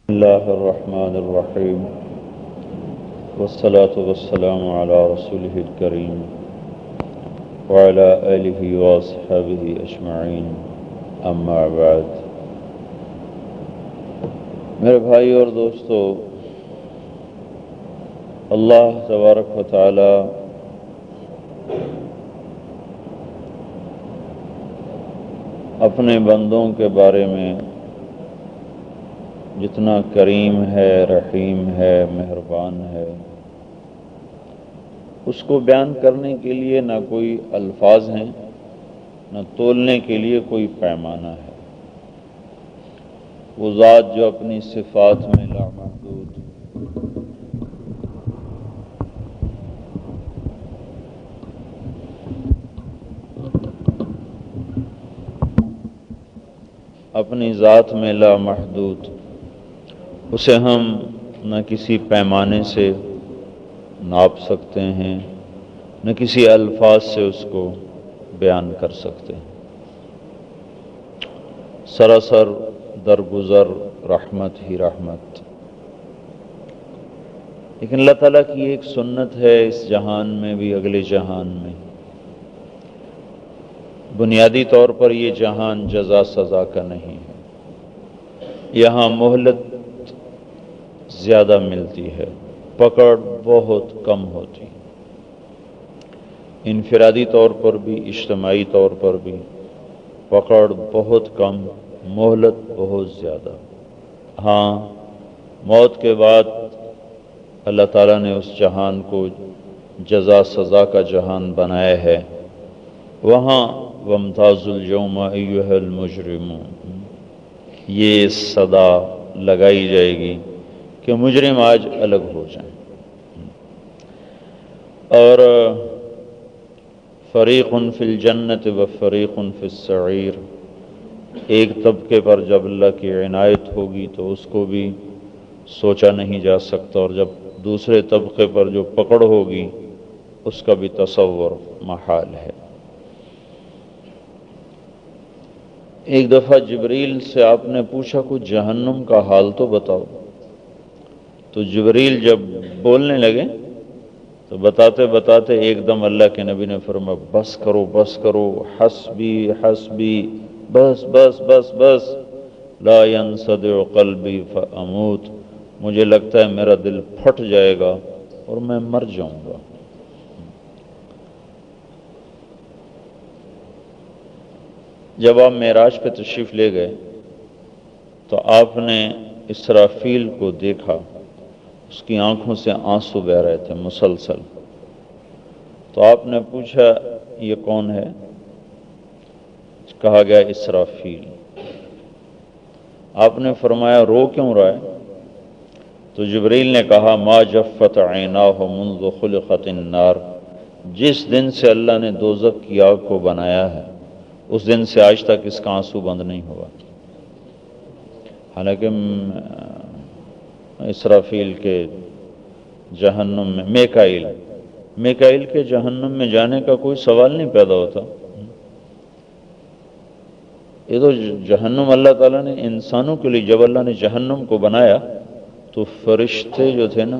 بسم الله الرحمن الرحيم والصلاة والسلام على رسوله الكريم وعلى آله وأصحابه أجمعين أما بعد۔ میرے بھائی اور دوستو، اللہ تبارک و تعالی اپنے بندوں کے بارے میں جتنا کریم ہے، رحیم ہے، مہربان ہے، اس کو بیان کرنے کے لیے نہ کوئی الفاظ ہیں، نہ تولنے کے لیے کوئی پیمانہ ہے۔ وہ ذات جو اپنی صفات میں لامحدود، اپنی ذات میں لامحدود، اسے ہم نہ کسی پیمانے سے ناپ سکتے ہیں، نہ کسی الفاظ سے اس کو بیان کر سکتے ہیں۔ سراسر درگزر رحمت ہی رحمت۔ لیکن اللہ تعالیٰ کی ایک سنت ہے اس جہان میں بھی، اگلے جہان میں۔ بنیادی طور پر یہ جہان جزا سزا کا نہیں ہے، یہاں مہلت زیادہ ملتی ہے، پکڑ بہت کم ہوتی ہے، انفرادی طور پر بھی، اجتماعی طور پر بھی پکڑ بہت کم، مہلت بہت زیادہ۔ ہاں، موت کے بعد اللہ تعالیٰ نے اس جہان کو جزا سزا کا جہان بنایا ہے۔ وہاں وَامْتَازُوا الْيَوْمَ أَيُّهَا الْمُجْرِمُونَ، یہ صدا لگائی جائے گی کہ مجرم آج الگ ہو جائیں۔ اور فریق فی الجنت و فریق فی السعیر، ایک طبقے پر جب اللہ کی عنایت ہوگی تو اس کو بھی سوچا نہیں جا سکتا، اور جب دوسرے طبقے پر جو پکڑ ہوگی اس کا بھی تصور محال ہے۔ ایک دفعہ جبریل سے آپ نے پوچھا کچھ جہنم کا حال تو بتاؤ، تو جبریل جب بولنے لگے تو بتاتے بتاتے ایک دم اللہ کے نبی نے فرمایا بس کرو بس کرو، حسبی حسبی، بس بس بس بس، لا ينصدع قلبی فاموت، مجھے لگتا ہے میرا دل پھٹ جائے گا اور میں مر جاؤں گا۔ جب آپ معراج پہ تشریف لے گئے تو آپ نے اسرافیل کو دیکھا، اس کی آنکھوں سے آنسو بہہ رہے تھے مسلسل۔ تو آپ نے پوچھا یہ کون ہے؟ کہا گیا اسرافیل۔ آپ نے فرمایا رو کیوں رہا ہے؟ تو جبریل نے کہا ما جفت عیناہ منذ خلقت النار، جس دن سے اللہ نے دوزخ کی آگ کو بنایا ہے اس دن سے آج تک اس کا آنسو بند نہیں ہوا۔ حالانکہ اسرافیل کے جہنم میں، میکائیل کے جہنم میں جانے کا کوئی سوال نہیں پیدا ہوتا۔ یہ تو جہنم اللہ تعالیٰ نے انسانوں کے لیے، جب اللہ نے جہنم کو بنایا تو فرشتے جو تھے نا،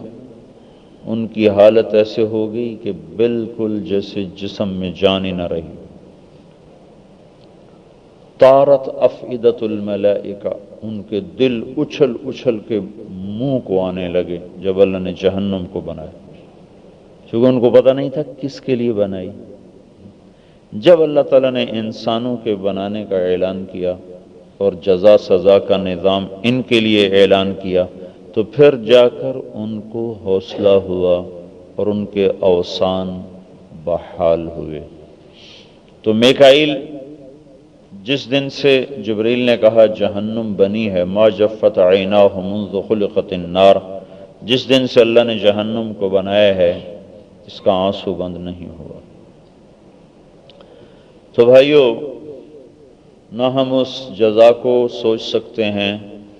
ان کی حالت ایسے ہو گئی کہ بالکل جیسے جسم میں جان ہی نہ رہی۔ طارت افئدۃ الملائکہ، ان کے دل اچھل اچھل کے منہ کو آنے لگے جب اللہ نے جہنم کو بنایا، چونکہ ان کو پتہ نہیں تھا کس کے لیے بنائی۔ جب اللہ تعالیٰ نے انسانوں کے بنانے کا اعلان کیا اور جزا سزا کا نظام ان کے لیے اعلان کیا تو پھر جا کر ان کو حوصلہ ہوا اور ان کے اوسان بحال ہوئے۔ تو میکائیل جس دن سے جبریل نے کہا جہنم بنی ہے، ما جفت عیناہ منذ خلقت النار، جس دن سے اللہ نے جہنم کو بنایا ہے اس کا آنسو بند نہیں ہوا۔ تو بھائیو، نہ ہم اس جزا کو سوچ سکتے ہیں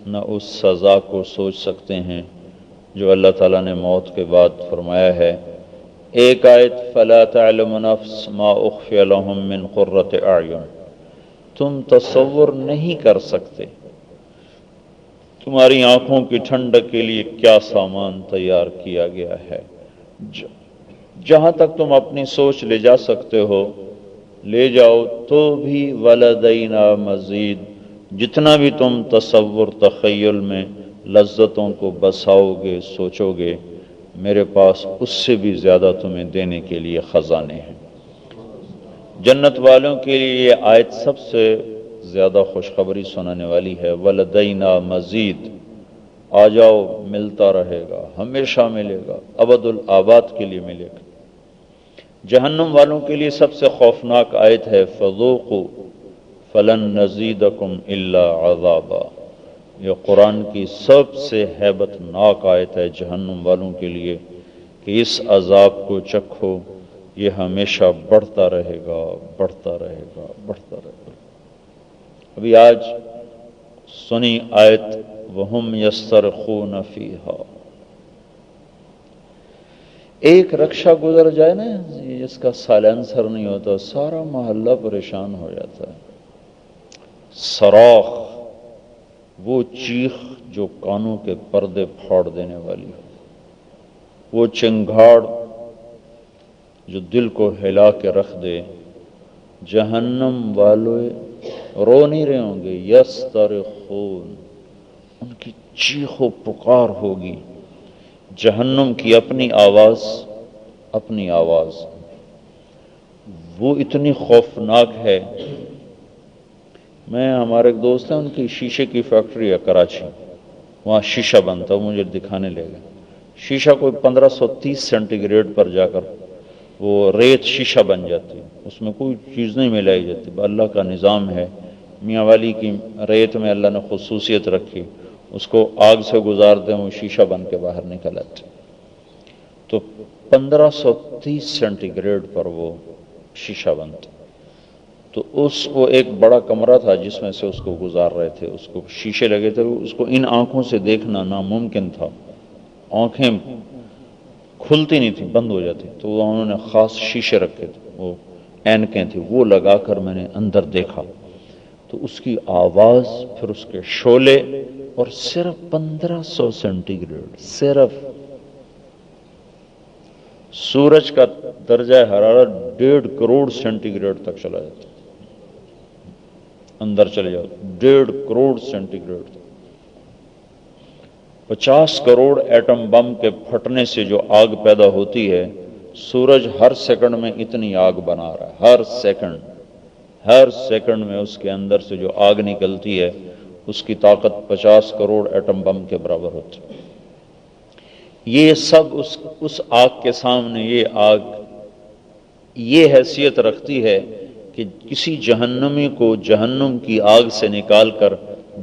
نہ اس سزا کو سوچ سکتے ہیں جو اللہ تعالیٰ نے موت کے بعد فرمایا ہے۔ ایک آیت فَلَا تَعْلَمُ نَفْسٌ مَا أُخْفِيَ لَهُم مِّن قُرَّةِ أَعْيُنٍ، تم تصور نہیں کر سکتے تمہاری آنکھوں کی ٹھنڈک کے لیے کیا سامان تیار کیا گیا ہے۔ جہاں تک تم اپنی سوچ لے جا سکتے ہو لے جاؤ، تو بھی ولدینا مزید، جتنا بھی تم تصور تخیل میں لذتوں کو بساؤ گے سوچو گے، میرے پاس اس سے بھی زیادہ تمہیں دینے کے لیے خزانے ہیں۔ جنت والوں کے لیے یہ آیت سب سے زیادہ خوشخبری سنانے والی ہے۔ ولدینا مزید، آ جاؤ، ملتا رہے گا، ہمیشہ ملے گا، ابد الآباد کے لیے ملے گا۔ جہنم والوں کے لیے سب سے خوفناک آیت ہے فذوقوا فلن نزیدکم الا عذابا۔ یہ قرآن کی سب سے ہیبت ناک آیت ہے جہنم والوں کے لیے کہ اس عذاب کو چکھو، یہ ہمیشہ بڑھتا رہے گا، بڑھتا رہے گا، بڑھتا رہے گا۔ ابھی آج سنی آیت وہم یسترخون فیہا، ایک رکشہ گزر جائے نا جس کا سائلنسر نہیں ہوتا، سارا محلہ پریشان ہو جاتا ہے۔ صراخ، وہ چیخ جو کانوں کے پردے پھاڑ دینے والی ہو، وہ چنگھاڑ جو دل کو ہلا کے رکھ دے۔ جہنم والے رو نہیں رہے ہوں گے، یسترخون، ان کی چیخ و پکار ہوگی۔ جہنم کی اپنی آواز، اپنی آواز وہ اتنی خوفناک ہے۔ میں ہمارے ایک دوست ہیں، ان کی شیشے کی فیکٹری ہے کراچی، وہاں شیشہ بنتا، وہ مجھے دکھانے لے گئے۔ شیشہ کوئی 1530 سینٹی گریڈ پر جا کر وہ ریت شیشہ بن جاتی ہے، اس میں کوئی چیز نہیں ملائی جاتی، اللہ کا نظام ہے۔ میاں والی کی ریت میں اللہ نے خصوصیت رکھی، اس کو آگ سے گزار دیں وہ شیشہ بن کے باہر نکل آتے۔ تو 1530 سینٹی گریڈ پر وہ شیشہ بنتا۔ تو اس کو ایک بڑا کمرہ تھا جس میں سے اس کو گزار رہے تھے، اس کو شیشے لگے تھے، اس کو ان آنکھوں سے دیکھنا ناممکن تھا، آنکھیں کھلتی نہیں تھی، بند ہو جاتی۔ تو انہوں نے خاص شیشے رکھے تھے، وہ اینکیں تھیں، وہ لگا کر میں نے اندر دیکھا تو اس کی آواز، پھر اس کے شعلے، اور صرف 1500 سینٹی گریڈ، صرف سورج کا درجہ حرارت 1.5 کروڑ سینٹی گریڈ تک چلا جاتا، اندر چلے جاؤ 1.5 crore centigrade, 50 crore atom bomb کے پھٹنے سے جو آگ پیدا ہوتی ہے، سورج ہر سیکنڈ میں اتنی آگ بنا رہا ہے، ہر سیکنڈ میں اس کے اندر سے جو آگ نکلتی ہے اس کی طاقت 50 کروڑ ایٹم بم کے برابر ہوتی ہے۔ یہ سب اس آگ کے سامنے، یہ آگ یہ حیثیت رکھتی ہے کہ کسی جہنمی کو جہنم کی آگ سے نکال کر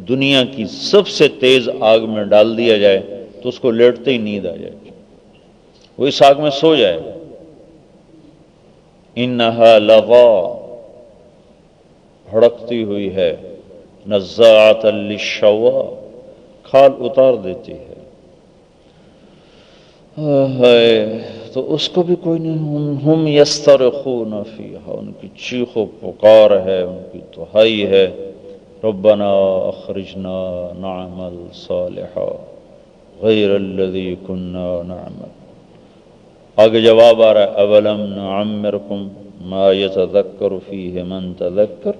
دنیا کی سب سے تیز آگ میں ڈال دیا جائے تو اس کو لیٹتے ہی نیند آ جائے، وہ اس آگ میں سو جائے۔ انہا لظا، بھڑکتی ہوئی ہے، نزاعۃ للشوا، کھال اتار دیتی ہے۔ تو اس کو بھی کوئی نہیں، ہم یسترخون فیہا، ان کی چیخ و پکار ہے، ان کی دہائی ہے، ربنا اخرجنا نعمل صالحا غیر الذی کنا نعمل۔ آگے جواب آ رہا ہے اولم نعمرکم ما یتذکر فیہ من تذکر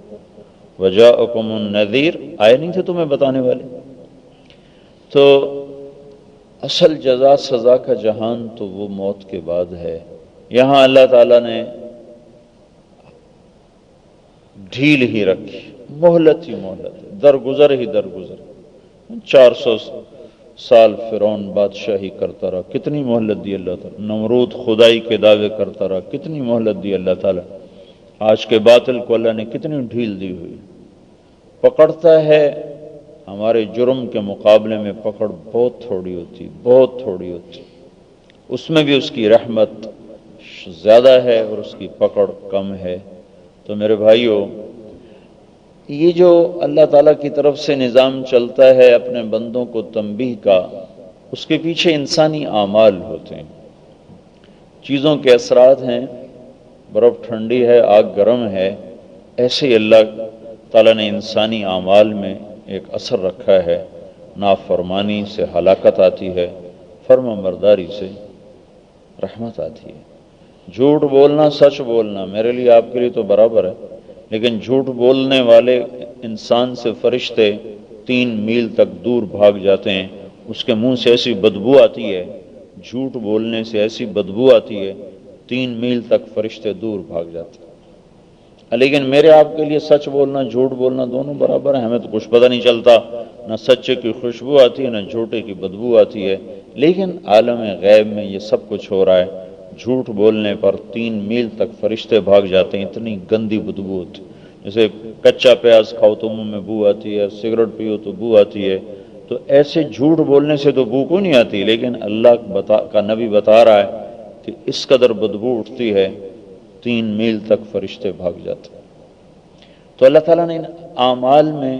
وجاءکم النذیر، آئے نہیں تھے تمہیں بتانے والے؟ تو اصل جزا سزا کا جہان تو وہ موت کے بعد ہے۔ یہاں اللہ تعالیٰ نے ڈھیل ہی رکھی، مہلت ہی مہلت، درگزر ہی درگزر۔ 400 سال فرعون بادشاہی کرتا رہا، کتنی مہلت دی اللہ تعالیٰ۔ نمرود خدائی کے دعوے کرتا رہا، کتنی مہلت دی اللہ تعالیٰ۔ آج کے باطل کو اللہ نے کتنی ڈھیل دی ہوئی، پکڑتا ہے۔ ہمارے جرم کے مقابلے میں پکڑ بہت تھوڑی ہوتی، بہت تھوڑی ہوتی، اس میں بھی اس کی رحمت زیادہ ہے اور اس کی پکڑ کم ہے۔ تو میرے بھائیوں، یہ جو اللہ تعالیٰ کی طرف سے نظام چلتا ہے اپنے بندوں کو تنبیہ کا، اس کے پیچھے انسانی اعمال ہوتے ہیں، چیزوں کے اثرات ہیں۔ برف ٹھنڈی ہے، آگ گرم ہے، ایسے ہی اللہ تعالیٰ نے انسانی اعمال میں ایک اثر رکھا ہے۔ نافرمانی سے ہلاکت آتی ہے، فرما برداری سے رحمت آتی ہے۔ جھوٹ بولنا، سچ بولنا میرے لیے آپ کے لیے تو برابر ہے، لیکن جھوٹ بولنے والے انسان سے فرشتے 3 میل تک دور بھاگ جاتے ہیں، اس کے منہ سے ایسی بدبو آتی ہے، جھوٹ بولنے سے ایسی بدبو آتی ہے 3 میل تک فرشتے دور بھاگ جاتے ہیں۔ لیکن میرے آپ کے لیے سچ بولنا جھوٹ بولنا دونوں برابر ہیں، ہمیں تو کچھ پتہ نہیں چلتا، نہ سچے کی خوشبو آتی ہے نہ جھوٹے کی بدبو آتی ہے، لیکن عالم غیب میں یہ سب کچھ ہو رہا ہے۔ جھوٹ بولنے پر 3 میل تک فرشتے بھاگ جاتے ہیں، اتنی گندی بدبو ہوتی، جیسے کچا پیاز کھاؤ تو منہ میں بو آتی ہے، سگریٹ پیو تو بو آتی ہے، تو ایسے جھوٹ بولنے سے تو بو کو نہیں آتی، لیکن اللہ کا نبی بتا رہا ہے کہ اس قدر بدبو اٹھتی ہے 3 میل تک فرشتے بھاگ جاتے۔ تو اللہ تعالیٰ نے ان اعمال میں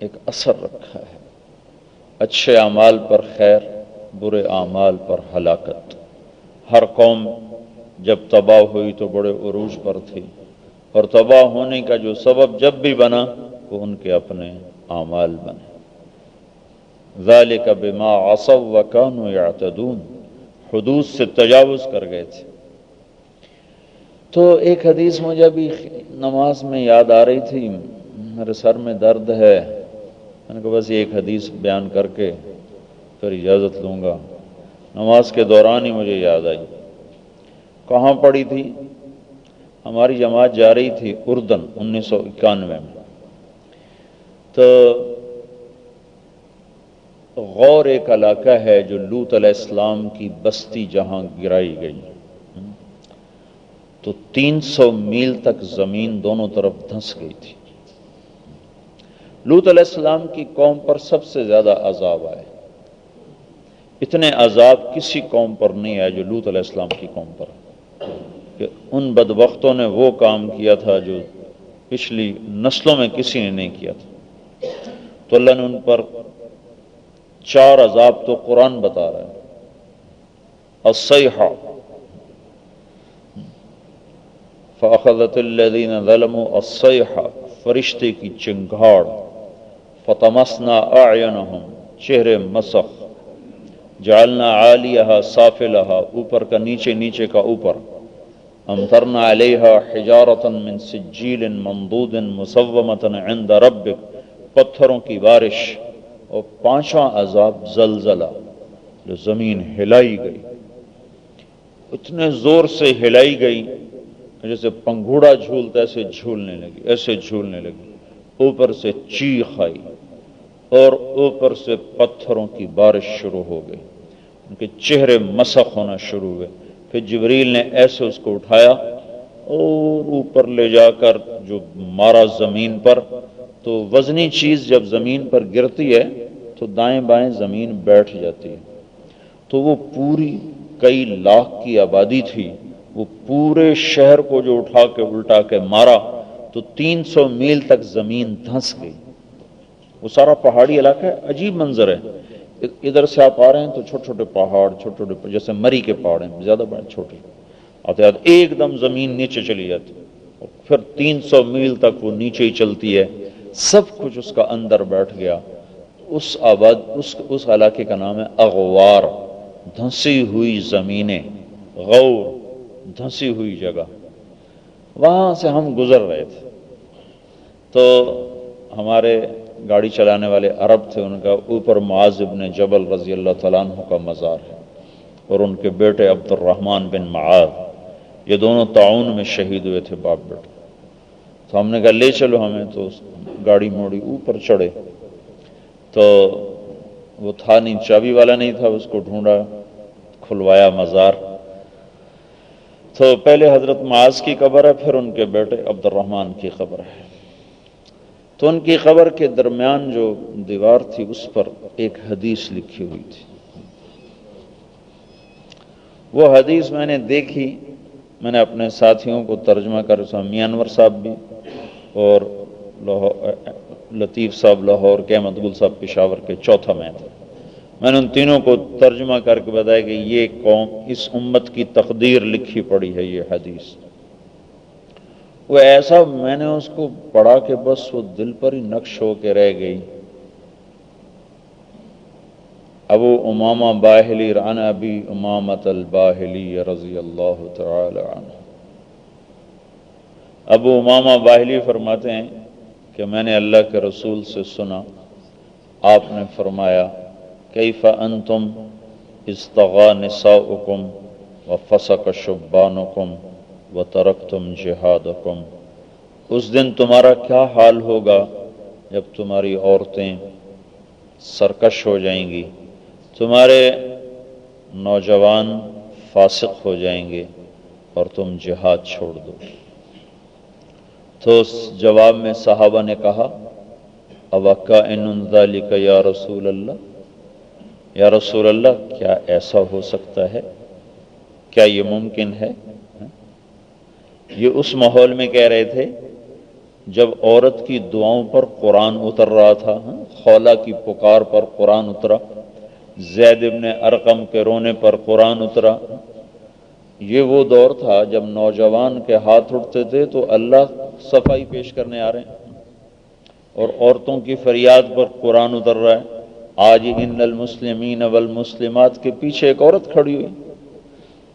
ایک اثر رکھا ہے، اچھے اعمال پر خیر، برے اعمال پر ہلاکت۔ ہر قوم جب تباہ ہوئی تو بڑے عروج پر تھی، اور تباہ ہونے کا جو سبب جب بھی بنا وہ ان کے اپنے اعمال بنے۔ ذالک بما عصوا وکانوا یعتدون، حدود سے تجاوز کر گئے تھے۔ تو ایک حدیث مجھے ابھی نماز میں یاد آ رہی تھی، میرے سر میں درد ہے، میں نے کہا بس یہ ایک حدیث بیان کر کے پھر اجازت لوں گا۔ نماز کے دوران ہی مجھے یاد آئی۔ کہاں پڑھی تھی؟ ہماری جماعت جا رہی تھی اردن 1991 میں، تو غور ایک علاقہ ہے جو لوط علیہ السلام کی بستی جہاں گرائی گئی، تو 300 میل تک زمین دونوں طرف دھنس گئی تھی۔ لوط علیہ السلام کی قوم پر سب سے زیادہ عذاب آئے، اتنے عذاب کسی قوم پر نہیں آئے جو لوط علیہ السلام کی قوم پر، کہ ان بدبختوں نے وہ کام کیا تھا جو پچھلی نسلوں میں کسی نے نہیں کیا تھا۔ تو اللہ نے ان پر 4 عذاب تو قرآن بتا رہا ہے۔ الصیحہ فَأَخَذَتِ الَّذِينَ ظَلَمُوا الصَّيْحَةُ، فرشتے کی چنگھاڑ، فَطَمَسْنَا أَعْيُنَهُمْ، چہرے مسخ، جعلنا عالیہا سافلہا، اوپر کا نیچے، نیچے کا اوپر، امطرنا علیہا حجارۃ من سجیل منضود مسومۃ عند ربک، پتھروں کی بارش۔ اور 5واں عذاب زلزلہ، جو زمین ہلائی گئی، اتنے زور سے ہلائی گئی جیسے پنگھوڑا جھولتا ایسے جھولنے لگی، ایسے جھولنے لگی، اوپر سے چیخ آئی اور اوپر سے پتھروں کی بارش شروع ہو گئی، ان کے چہرے مسخ ہونا شروع ہوئے۔ پھر جبریل نے ایسے اس کو اٹھایا اور اوپر لے جا کر جو مارا زمین پر، تو وزنی چیز جب زمین پر گرتی ہے تو دائیں بائیں زمین بیٹھ جاتی ہے، تو وہ پوری کئی لاکھ کی آبادی تھی، وہ پورے شہر کو جو اٹھا کے الٹا کے مارا تو 300 میل تک زمین دھنس گئی۔ وہ سارا پہاڑی علاقہ ہے، عجیب منظر ہے، ادھر سے آپ آ رہے ہیں تو چھوٹے چھوٹے پہاڑ، چھوٹے چھوٹے جیسے مری کے پہاڑ ہیں، زیادہ بڑے چھوٹے، آتے آتے ایک دم زمین نیچے چلی جاتی، اور پھر 300 میل تک وہ نیچے ہی چلتی ہے، سب کچھ اس کا اندر بیٹھ گیا۔ اس علاقے کا نام ہے اغوار، دھنسی ہوئی زمینیں، غور، دھنسی ہوئی جگہ۔ وہاں سے ہم گزر رہے تھے تو ہمارے گاڑی چلانے والے عرب تھے، ان کا اوپر معاذ بن جبل رضی اللہ تعالیٰ عنہ کا مزار ہے، اور ان کے بیٹے عبد الرحمن بن معاذ، یہ دونوں طاعون میں شہید ہوئے تھے، باپ بیٹے۔ تو ہم نے کہا لے چلو ہمیں، تو گاڑی موڑی، اوپر چڑھے تو وہ تھا نہیں، چابی والا نہیں تھا، اس کو ڈھونڈا، کھلوایا مزار، تو پہلے حضرت معاذ کی قبر ہے، پھر ان کے بیٹے عبد الرحمن کی قبر ہے۔ تو ان کی قبر کے درمیان جو دیوار تھی اس پر ایک حدیث لکھی ہوئی تھی۔ وہ حدیث میں نے دیکھی، میں نے اپنے ساتھیوں کو ترجمہ کر، میاں انور صاحب بھی اور لطیف صاحب لاہور کے، احمد گل صاحب پشاور کے، چوتھا میں تھا، میں نے ان تینوں کو ترجمہ کر کے بتایا کہ یہ قوم، اس امت کی تقدیر لکھی پڑی ہے یہ حدیث۔ وہ ایسا میں نے اس کو پڑھا کہ بس وہ دل پر ہی نقش ہو کے رہ گئی ابو امامہ باہلی عن ابی امامۃ الباہلی رضی اللہ تعالی عنہ، ابو امامہ باہلی فرماتے ہیں کہ میں نے اللہ کے رسول سے سنا، آپ نے فرمایا کیف انتم استغا نساؤکم وفسق شبانکم وترکتم جہادکم، اس دن تمہارا کیا حال ہوگا جب تمہاری عورتیں سرکش ہو جائیں گی، تمہارے نوجوان فاسق ہو جائیں گے اور تم جہاد چھوڑ دو۔ تو اس جواب میں صحابہ نے کہا اوَکَائِنٌ ذَلِکَ یا رسول اللہ، یا رسول اللہ کیا ایسا ہو سکتا ہے، کیا یہ ممکن ہے؟ یہ اس ماحول میں کہہ رہے تھے جب عورت کی دعاؤں پر قرآن اتر رہا تھا، خولہ کی پکار پر قرآن اترا، زید ابن ارقم کے رونے پر قرآن اترا۔ یہ وہ دور تھا جب نوجوان کے ہاتھ اٹھتے تھے تو اللہ صفائی پیش کرنے آ رہے ہیں، اور عورتوں کی فریاد پر قرآن اتر رہا ہے۔ آج ان المسلمین والمسلمات کے پیچھے ایک عورت کھڑی ہوئی،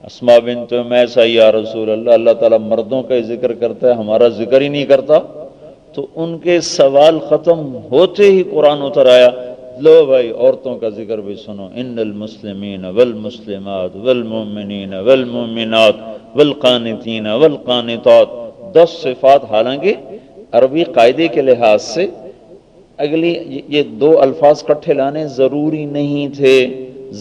اسماء بنت امیس، یا رسول اللہ، اللہ تعالیٰ مردوں کا ذکر کرتا ہے، ہمارا ذکر ہی نہیں کرتا۔ تو ان کے سوال ختم ہوتے ہی قرآن اتر آیا، لو بھائی عورتوں کا ذکر بھی سنو، ان المسلمین والمسلمات والمؤمنین والمؤمنات والقانتین والقانتات، 10 صفات، حالانکہ عربی قاعدے کے لحاظ سے اگلی یہ 2 الفاظ کٹھے لانے ضروری نہیں تھے،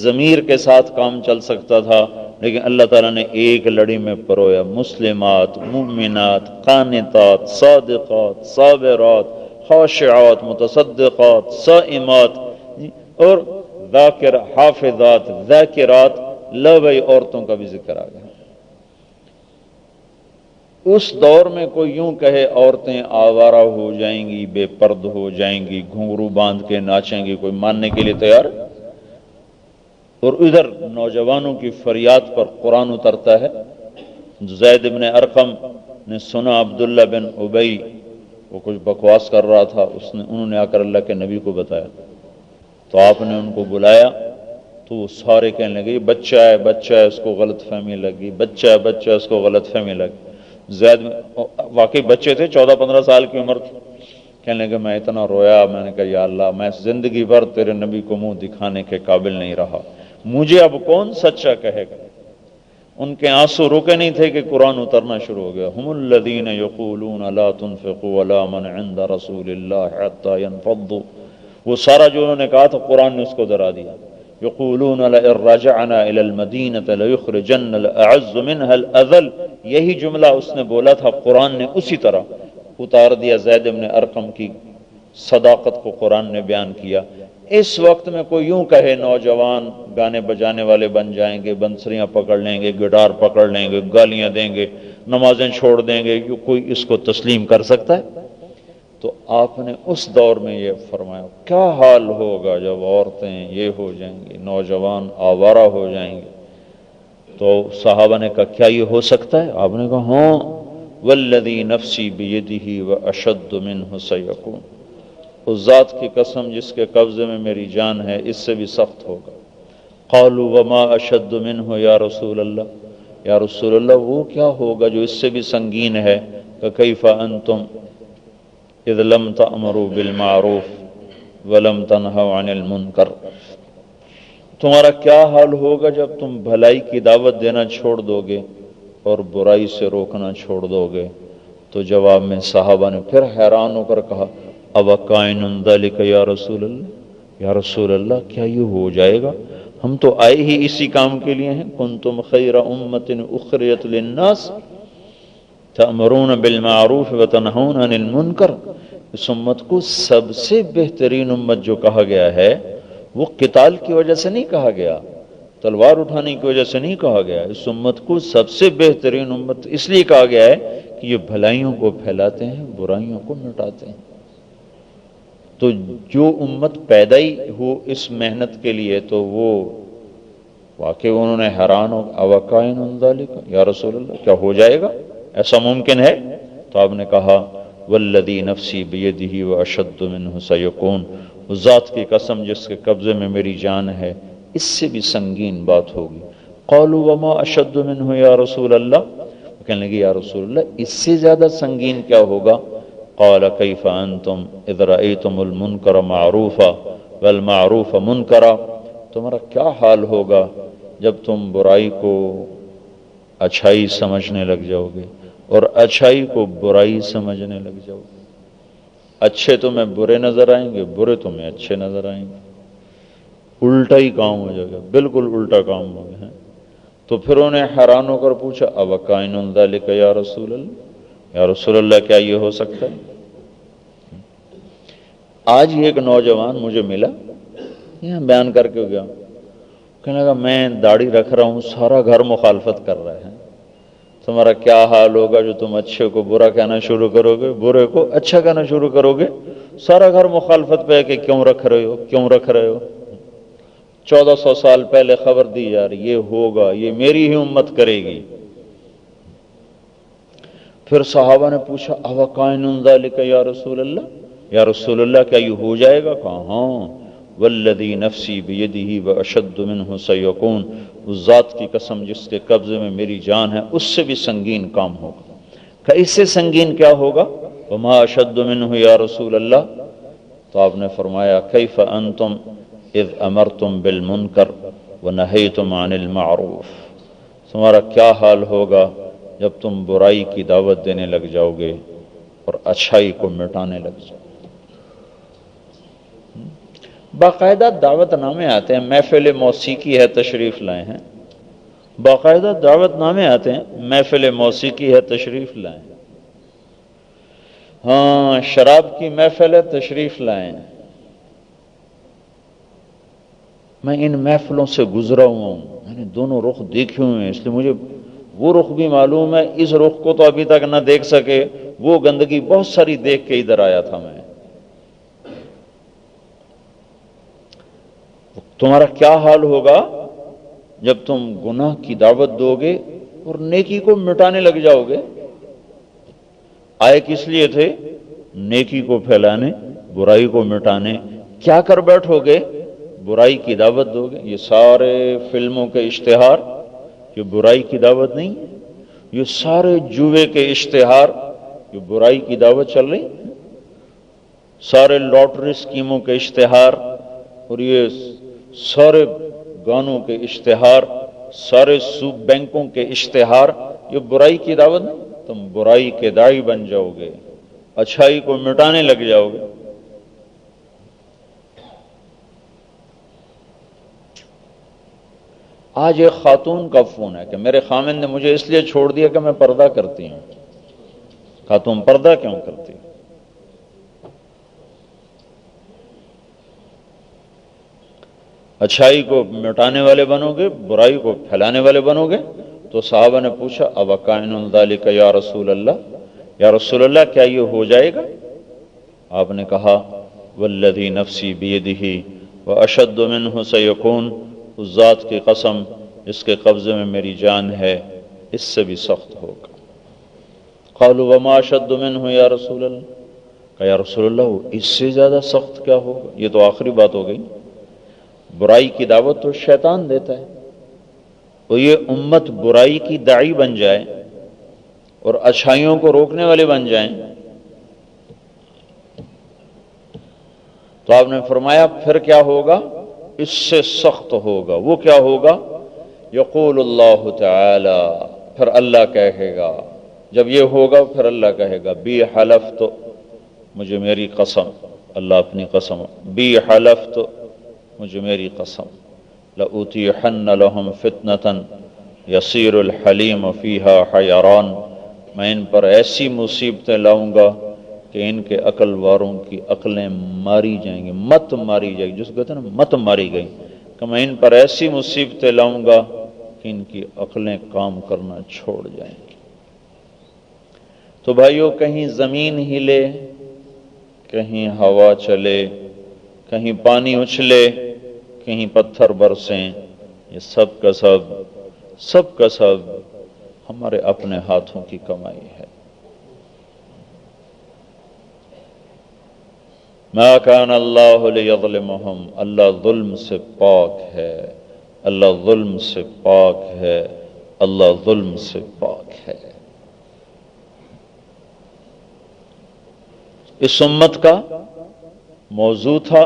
ضمیر کے ساتھ کام چل سکتا تھا، لیکن اللہ تعالیٰ نے ایک لڑی میں پرویا، مسلمات، مومنات، قانتات، صادقات، صابرات، خاشعات، متصدقات، صائمات، اور ذاکر، حافظات، ذاکرات۔ بھائی عورتوں کا بھی ذکر آ گیا۔ اس دور میں کوئی یوں کہے عورتیں آوارہ ہو جائیں گی، بے پرد ہو جائیں گی، گھنگرو باندھ کے ناچیں گی، کوئی ماننے کے لیے تیار؟ اور ادھر نوجوانوں کی فریاد پر قرآن اترتا ہے۔ زید بن ارقم نے سنا عبداللہ بن ابی وہ کچھ بکواس کر رہا تھا، انہوں نے آ کر اللہ کے نبی کو بتایا، تو آپ نے ان کو بلایا، تو وہ سارے کہنے لگے یہ بچہ ہے، بچہ ہے، اس کو غلط فہمی لگی، بچہ ہے، بچہ ہے، اس کو غلط فہمی لگی۔ زید واقعی بچے تھے، 14-15 سال کی عمر تھی۔ کہنے لگے میں اتنا رویا، میں نے کہا یا اللہ، میں زندگی بھر تیرے نبی کو منہ دکھانے کے قابل نہیں رہا، مجھے اب کون سچا کہے گا؟ ان کے آنسو رکے نہیں تھے کہ قرآن اترنا شروع ہو گیا، ہم الذین یقولون لا تنفقوا علی من عند رسول اللہ حتی ينفضوا، وہ سارا جو انہوں نے کہا تھا قرآن نے اس کو درا دیا۔ یقولون لئن رجعنا الى المدینۃ لیخرجن الاعز منها الاذل، یہی جملہ اس نے بولا تھا، قرآن نے اسی طرح اتار دیا۔ زید بن ارقم کی صداقت کو قرآن نے بیان کیا۔ اس وقت میں کوئی یوں کہے نوجوان گانے بجانے والے بن جائیں گے، بنسریاں پکڑ لیں گے، گٹار پکڑ لیں گے، گالیاں دیں گے، نمازیں چھوڑ دیں گے، کوئی اس کو تسلیم کر سکتا ہے؟ تو آپ نے اس دور میں یہ فرمایا کیا حال ہوگا جب عورتیں یہ ہو جائیں گی، نوجوان آوارہ ہو جائیں گے۔ تو صحابہ نے کہا کیا یہ ہو سکتا ہے؟ آپ نے کہا ہاں، والذی نفسی بیدہ واشد منہ سیکون، اس ذات کی قسم جس کے قبضے میں میری جان ہے، اس سے بھی سخت ہوگا۔ قالوا وما اشد منہ یا رسول اللہ، یا رسول اللہ وہ کیا ہوگا جو اس سے بھی سنگین ہے؟ کہ کیف انتم اذ لم تأمروا بالمعروف ولم تنہوا عن المنکر، تمہارا کیا حال ہوگا جب تم بھلائی کی دعوت دینا چھوڑ دو گے اور برائی سے روکنا چھوڑ دو گے؟ تو جواب میں صحابہ نے پھر حیران ہو کر کہا اوَکَائِنٌ ذَلِکَ یا رسول اللہ، یا رسول اللہ کیا یہ ہو جائے گا؟ ہم تو آئے ہی اسی کام کے لیے ہیں، کنتم خیر امۃ اخرجت للناس تأمرون بالمعروف وتنہون عن المنکر، اس امت کو سب سے بہترین امت جو کہا گیا ہے وہ قتال کی وجہ سے نہیں کہا گیا، تلوار اٹھانے کی وجہ سے نہیں کہا گیا، اس امت کو سب سے بہترین امت اس لیے کہا گیا ہے کہ یہ بھلائیوں کو پھیلاتے ہیں، برائیوں کو مٹاتے ہیں۔ تو جو امت پیدا ہی ہو اس محنت کے لیے، تو وہ واقعی انہوں نے حیران ہو اوَکَائِنٌ ذَلِکَ یا رسول اللہ کیا ہو جائے گا، ایسا ممکن ہے؟ تو آپ نے کہا والذی نفسی بیدہ واشد منہ سیکون، اس ذات کی قسم جس کے قبضے میں میری جان ہے، اس سے بھی سنگین بات ہوگی۔ قالوا وما اشد منه یا رسول اللہ، کہنے لگے یا رسول اللہ اس سے زیادہ سنگین کیا ہوگا؟ قال کیف انتم اذ رأیتم المنکر معروفا والمعروف منکرا، تمہارا کیا حال ہوگا جب تم برائی کو اچھائی سمجھنے لگ جاؤ گے اور اچھائی کو برائی سمجھنے لگ جاؤ گے۔ اچھے تمہیں برے نظر آئیں گے، برے تمہیں اچھے نظر آئیں گے، الٹا ہی کام ہو جائے گا، بالکل الٹا کام ہو گیا ہے۔ تو پھر انہیں حیران ہو کر پوچھا اوکائن ذالک یا رسول اللہ، یا رسول اللہ کیا یہ ہو سکتا ہے؟ آج ہی ایک نوجوان مجھے ملا، یہاں بیان کر کے گیا، کہنے لگا میں داڑھی رکھ رہا ہوں، سارا گھر مخالفت کر رہا ہے، تمہارا کیا حال ہوگا جو تم اچھے کو برا کہنا شروع کرو گے، برے کو اچھا کہنا شروع کرو گے، سارا گھر مخالفت پہ ہے کہ کیوں رکھ رہے ہو، کیوں رکھ رہے ہو؟ 1400 سال پہلے خبر دی یار یہ ہوگا، یہ میری ہی امت کرے گی۔ پھر صحابہ نے پوچھا اوکائن ذالک یا رسول اللہ، یا رسول اللہ کیا یہ ہو جائے گا؟ کہا ہاں، والذی نفسی بیدہ واشد منہ سیکون، اس ذات کی قسم جس کے قبضے میں میری جان ہے اس سے بھی سنگین کام ہوگا۔ کہ اس سے سنگین کیا ہوگا؟ وما اشد منہ یا رسول اللہ، تو آپ نے فرمایا کیف انتم اذ امرتم بالمنکر ونہیتم عن المعروف، تمہارا کیا حال ہوگا جب تم برائی کی دعوت دینے لگ جاؤ گے اور اچھائی کو مٹانے لگ جاؤ۔ باقاعدہ دعوت نامے آتے ہیں، محفل موسیقی ہے تشریف لائے ہیں، باقاعدہ دعوت نامے آتے ہیں، محفل موسیقی ہے تشریف لائیں، ہاں شراب کی محفل ہے تشریف لائیں۔ میں ان محفلوں سے گزرا ہوا ہوں، میں نے دونوں رخ دیکھے ہوئے ہیں، اس لیے مجھے وہ رخ بھی معلوم ہے، اس رخ کو تو ابھی تک نہ دیکھ سکے، وہ گندگی بہت ساری دیکھ کے ادھر آیا تھا میں۔ تمہارا کیا حال ہوگا جب تم گناہ کی دعوت دو گے اور نیکی کو مٹانے لگ جاؤ گے؟ آئے کس لیے تھے؟ نیکی کو پھیلانے، برائی کو مٹانے۔ کیا کر بیٹھو گے؟ برائی کی دعوت دو گے۔ یہ سارے فلموں کے اشتہار یہ برائی کی دعوت نہیں، یہ سارے جوے کے اشتہار یہ برائی کی دعوت چل رہی، سارے لاٹری اسکیموں کے اشتہار اور یہ سارے گانوں کے اشتہار، سارے سوپ بینکوں کے اشتہار یہ برائی کی دعوت نہیں۔ تم برائی کے داعی بن جاؤ گے، اچھائی کو مٹانے لگ جاؤ گے۔ آج ایک خاتون کا فون ہے کہ میرے خامن نے مجھے اس لیے چھوڑ دیا کہ میں پردہ کرتی ہوں۔ خاتون پردہ کیوں کرتی؟ اچھائی کو مٹانے والے بنو گے، برائی کو پھیلانے والے بنو گے۔ تو صحابہ نے پوچھا اوکائن ذالک یا رسول اللہ، یا رسول اللہ کیا یہ ہو جائے گا؟ آپ نے کہا والذی نفسی بیدہ واشد منہ سیکون، اس ذات کی قسم جس کے قبضے میں میری جان ہے اس سے بھی سخت ہوگا۔ قالوا وما اشد منہ یا رسول اللہ، کہ یا رسول اللہ اس سے زیادہ سخت کیا ہوگا؟ یہ تو آخری بات ہو گئی، برائی کی دعوت تو شیطان دیتا ہے، وہ یہ امت برائی کی داعی بن جائے اور اچھائیوں کو روکنے والے بن جائیں، تو آپ نے فرمایا پھر کیا ہوگا؟ اس سے سخت ہوگا۔ وہ کیا ہوگا؟ یقول اللہ تعالی، پھر اللہ کہے گا، جب یہ ہوگا پھر اللہ کہے گا بی حلفت، مجھے میری قسم، اللہ اپنی قسم، بی حلفت، مجھے میری قسم، لأتیحن لهم فتنة یصیر الحلیم فیہا حیران، میں ان پر ایسی مصیبتیں لاؤں گا کہ ان کے عقل واروں کی عقلیں ماری جائیں گی، مت ماری جائے گی، جس کو کہتے ہیں نا مت ماری گئی، کہ میں ان پر ایسی مصیبتیں لاؤں گا کہ ان کی عقلیں کام کرنا چھوڑ جائیں گی۔ تو بھائیو کہیں زمین ہلے، کہیں ہوا چلے، کہیں پانی اچھلے، کہیں پتھر برسیں، یہ سب کا سب ہمارے اپنے ہاتھوں کی کمائی ہے۔ ما کان اللہ لیظلمہم، اللہ ظلم سے پاک ہے، اللہ ظلم سے پاک ہے، اللہ ظلم سے پاک ہے۔ اس امت کا موضوع تھا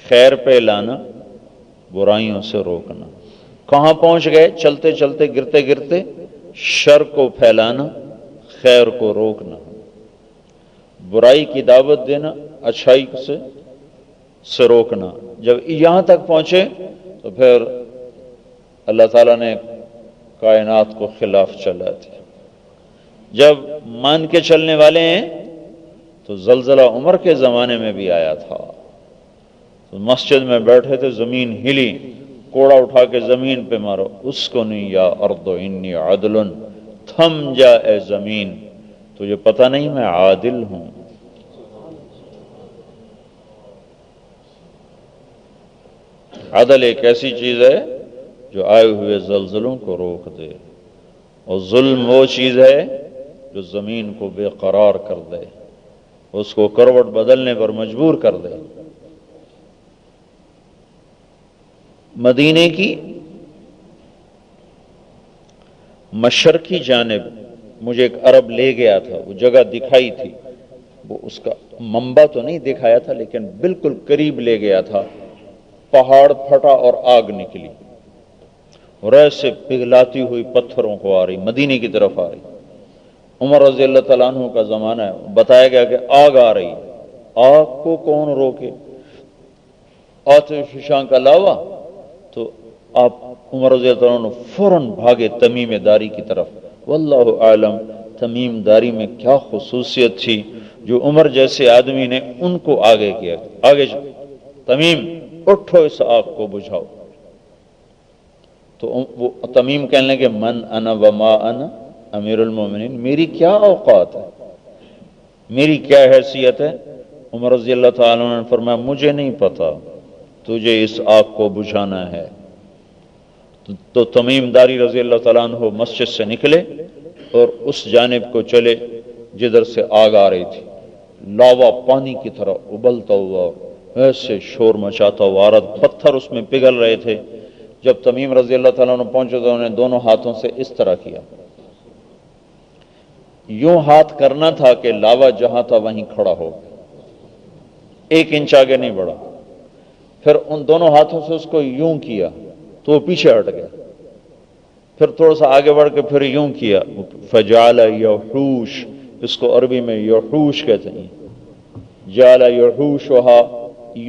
خیر پہ لانا، برائیوں سے روکنا۔ کہاں پہنچ گئے؟ چلتے چلتے گرتے گرتے شر کو پھیلانا، خیر کو روکنا، برائی کی دعوت دینا، اچھائی سے روکنا۔ جب یہاں تک پہنچے تو پھر اللہ تعالیٰ نے کائنات کو خلاف چلا دیا۔ جب مان کے چلنے والے ہیں تو زلزلہ عمر کے زمانے میں بھی آیا تھا، تو مسجد میں بیٹھے تھے، زمین ہلی، کوڑا اٹھا کے زمین پہ مارو، اس کو نہیں یا ارض انی عدل، تھم جا اے زمین، تجھے پتہ نہیں میں عادل ہوں۔ عدل ایک ایسی چیز ہے جو آئے ہوئے زلزلوں کو روک دے، اور ظلم وہ چیز ہے جو زمین کو بے قرار کر دے، اس کو کروٹ بدلنے پر مجبور کر دے۔ مدینے کی مشرقی جانب مجھے ایک عرب لے گیا تھا، وہ جگہ دکھائی تھی، وہ اس کا منبع تو نہیں دکھایا تھا لیکن بالکل قریب لے گیا تھا۔ پہاڑ پھٹا اور آگ نکلی اور ایسے پگھلاتی ہوئی پتھروں کو آ رہی، مدینے کی طرف آ رہی۔ عمر رضی اللہ تعالیٰ عنہ کا زمانہ ہے، بتایا گیا کہ آگ آ رہی، آگ کو کون روکے؟ آتش فشاں کا لاوا۔ تو آپ عمر رضی اللہ عنہ فوراً بھاگے تمیم داری کی طرف۔ واللہ اعلم تمیم داری میں کیا خصوصیت تھی جو عمر جیسے آدمی نے ان کو آگے کیا، آگے تمیم اٹھو اس آگ کو بجھاؤ۔ تو وہ تمیم کہنے لگے من انا وما انا امیر المومنین، میری کیا اوقات ہے، میری کیا حیثیت ہے؟ عمر رضی اللہ تعالیٰ عنہ نے فرمایا مجھے نہیں پتا، تجھے اس آگ کو بجھانا ہے۔ تو تمیم داری رضی اللہ تعالیٰ عنہ مسجد سے نکلے اور اس جانب کو چلے جدھر سے آگ آ رہی تھی، لاوا پانی کی طرح ابلتا ہوا، ایسے شور مچاتا ہوا، پتھر اس میں پگھل رہے تھے۔ جب تمیم رضی اللہ تعالیٰ عنہ پہنچے تو انہوں نے دونوں ہاتھوں سے اس طرح کیا، یوں ہاتھ کرنا تھا کہ لاوا جہاں تھا وہیں کھڑا ہو، ایک انچ آگے نہیں بڑھا۔ پھر ان دونوں ہاتھوں سے اس کو یوں کیا تو وہ پیچھے ہٹ گیا، پھر تھوڑا سا آگے بڑھ کے پھر یوں کیا، فجعل یحوش، اس کو عربی میں یحوش کہتے ہیں، جعل یحوشھا،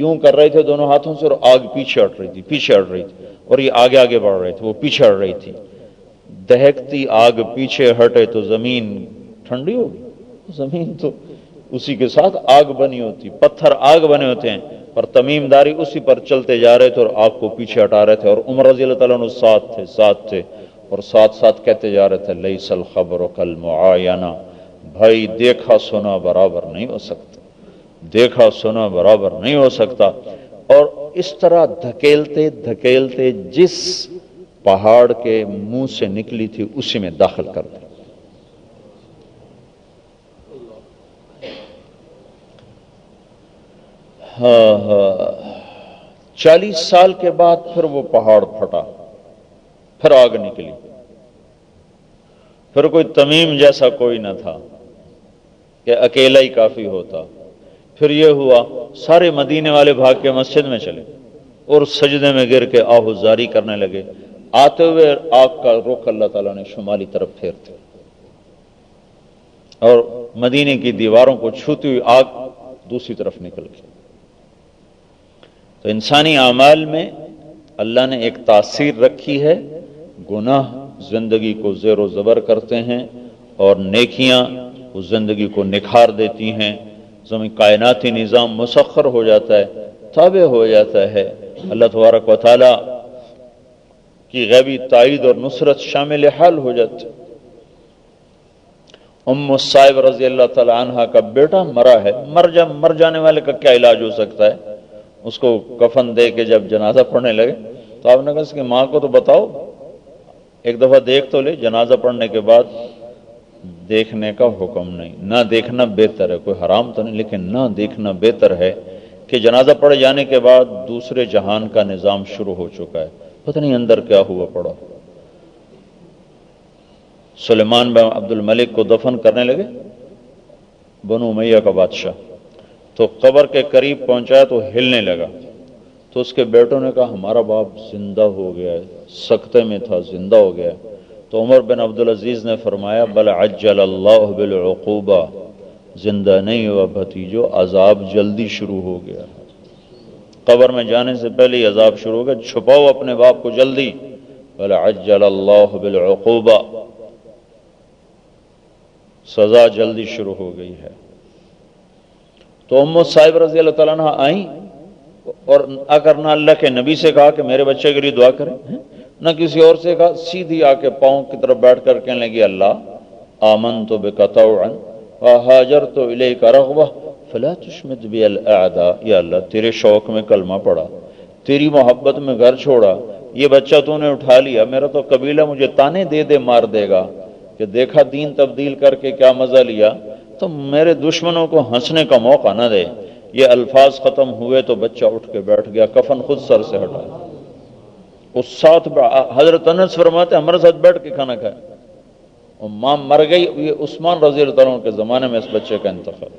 یوں کر رہے تھے دونوں ہاتھوں سے اور آگ پیچھے ہٹ رہی تھی، پیچھے ہٹ رہی تھی، اور یہ آگے آگے بڑھ رہے تھے، وہ پیچھے ہٹ رہی تھی۔ دہکتی آگ پیچھے ہٹے تو زمین ٹھنڈی ہوگی، زمین تو اسی کے ساتھ آگ بنی ہوتی، پتھر آگ بنے ہوتے ہیں، اور تمیم داری اسی پر چلتے جا رہے تھے اور آگ کو پیچھے ہٹا رہے تھے، اور عمر رضی اللہ تعالیٰ عنہ ساتھ تھے اور ساتھ کہتے جا رہے تھے لیس الخبر کالمعاینہ، بھائی دیکھا سنا برابر نہیں ہو سکتا، دیکھا سنا برابر نہیں ہو سکتا۔ اور اس طرح دھکیلتے دھکیلتے جس پہاڑ کے منہ سے نکلی تھی اسی میں داخل کر دیا۔ ہاں 40 سال کے بعد پھر وہ پہاڑ پھٹا، پھر آگ نکلی، پھر کوئی تمیم جیسا کوئی نہ تھا کہ اکیلا ہی کافی ہوتا۔ پھر یہ ہوا سارے مدینے والے بھاگ کے مسجد میں چلے اور سجدے میں گر کے آہوزاری کرنے لگے، آتے ہوئے آگ کا رخ اللہ تعالیٰ نے شمالی طرف پھیر دیا اور مدینے کی دیواروں کو چھوتی ہوئی آگ دوسری طرف نکل گئی۔ تو انسانی اعمال میں اللہ نے ایک تاثیر رکھی ہے، گناہ زندگی کو زیر و زبر کرتے ہیں اور نیکیاں اس زندگی کو نکھار دیتی ہیں، زمین کائناتی نظام مسخر ہو جاتا ہے، تابع ہو جاتا ہے، اللہ تبارک و تعالی کی غیبی تائید اور نصرت شامل حال ہو جاتی۔ ام الصائب رضی اللہ تعالی عنہ کا بیٹا مرا ہے، مر جانے والے کا کیا علاج ہو سکتا ہے؟ اس کو کفن دے کے جب جنازہ پڑھنے لگے تو آپ نے کہا اس کی ماں کو تو بتاؤ، ایک دفعہ دیکھ تو لے۔ جنازہ پڑھنے کے بعد دیکھنے کا حکم نہیں، نہ دیکھنا بہتر ہے، کوئی حرام تو نہیں، لیکن نہ دیکھنا بہتر ہے کہ جنازہ پڑھ جانے کے بعد دوسرے جہان کا نظام شروع ہو چکا ہے، پتہ نہیں اندر کیا ہوا پڑا۔ سلیمان بن عبد الملک کو دفن کرنے لگے، بنو امیہ کا بادشاہ، تو قبر کے قریب پہنچایا تو ہلنے لگا، تو اس کے بیٹوں نے کہا ہمارا باپ زندہ ہو گیا ہے، سکتے میں تھا زندہ ہو گیا ہے۔ تو عمر بن عبدالعزیز نے فرمایا بل عجل اللہ بالعقوبہ، زندہ نہیں ہوا بھتیجو، عذاب جلدی شروع ہو گیا، قبر میں جانے سے پہلے ہی عذاب شروع ہو گیا، چھپاؤ اپنے باپ کو جلدی، بل عجل اللہ بالعقوبہ، سزا جلدی شروع ہو گئی ہے۔ تو ام صاحب رضی اللہ تعالیٰ عنہ آئیں اور اگر نہ اللہ کے نبی سے کہا کہ میرے بچے کے لیے دعا کریں، نہ کسی اور سے کہا، سیدھی آ کے پاؤں کی طرف بیٹھ کر کہنے لگی اللہ آمنت بک طوعا وہاجرت الیک رغبہ فلا تشمت بی الاعداء، یا اللہ تیرے شوق میں کلمہ پڑھا، تیری محبت میں گھر چھوڑا، یہ بچہ تو نے اٹھا لیا، میرا تو قبیلہ مجھے تانے دے دے مار دے گا کہ دیکھا دین تبدیل کر کے کیا مزہ لیا، تو میرے دشمنوں کو ہنسنے کا موقع نہ دے۔ یہ الفاظ ختم ہوئے تو بچہ اٹھ کے بیٹھ گیا، کفن خود سر سے ہٹا، اس ساتھ حضرت انس فرماتے ہمارے ساتھ بیٹھ کے کھانا کھایا، اور ماں مر گئی، یہ عثمان رضی اللہ عنہ کے زمانے میں اس بچے کا انتقال۔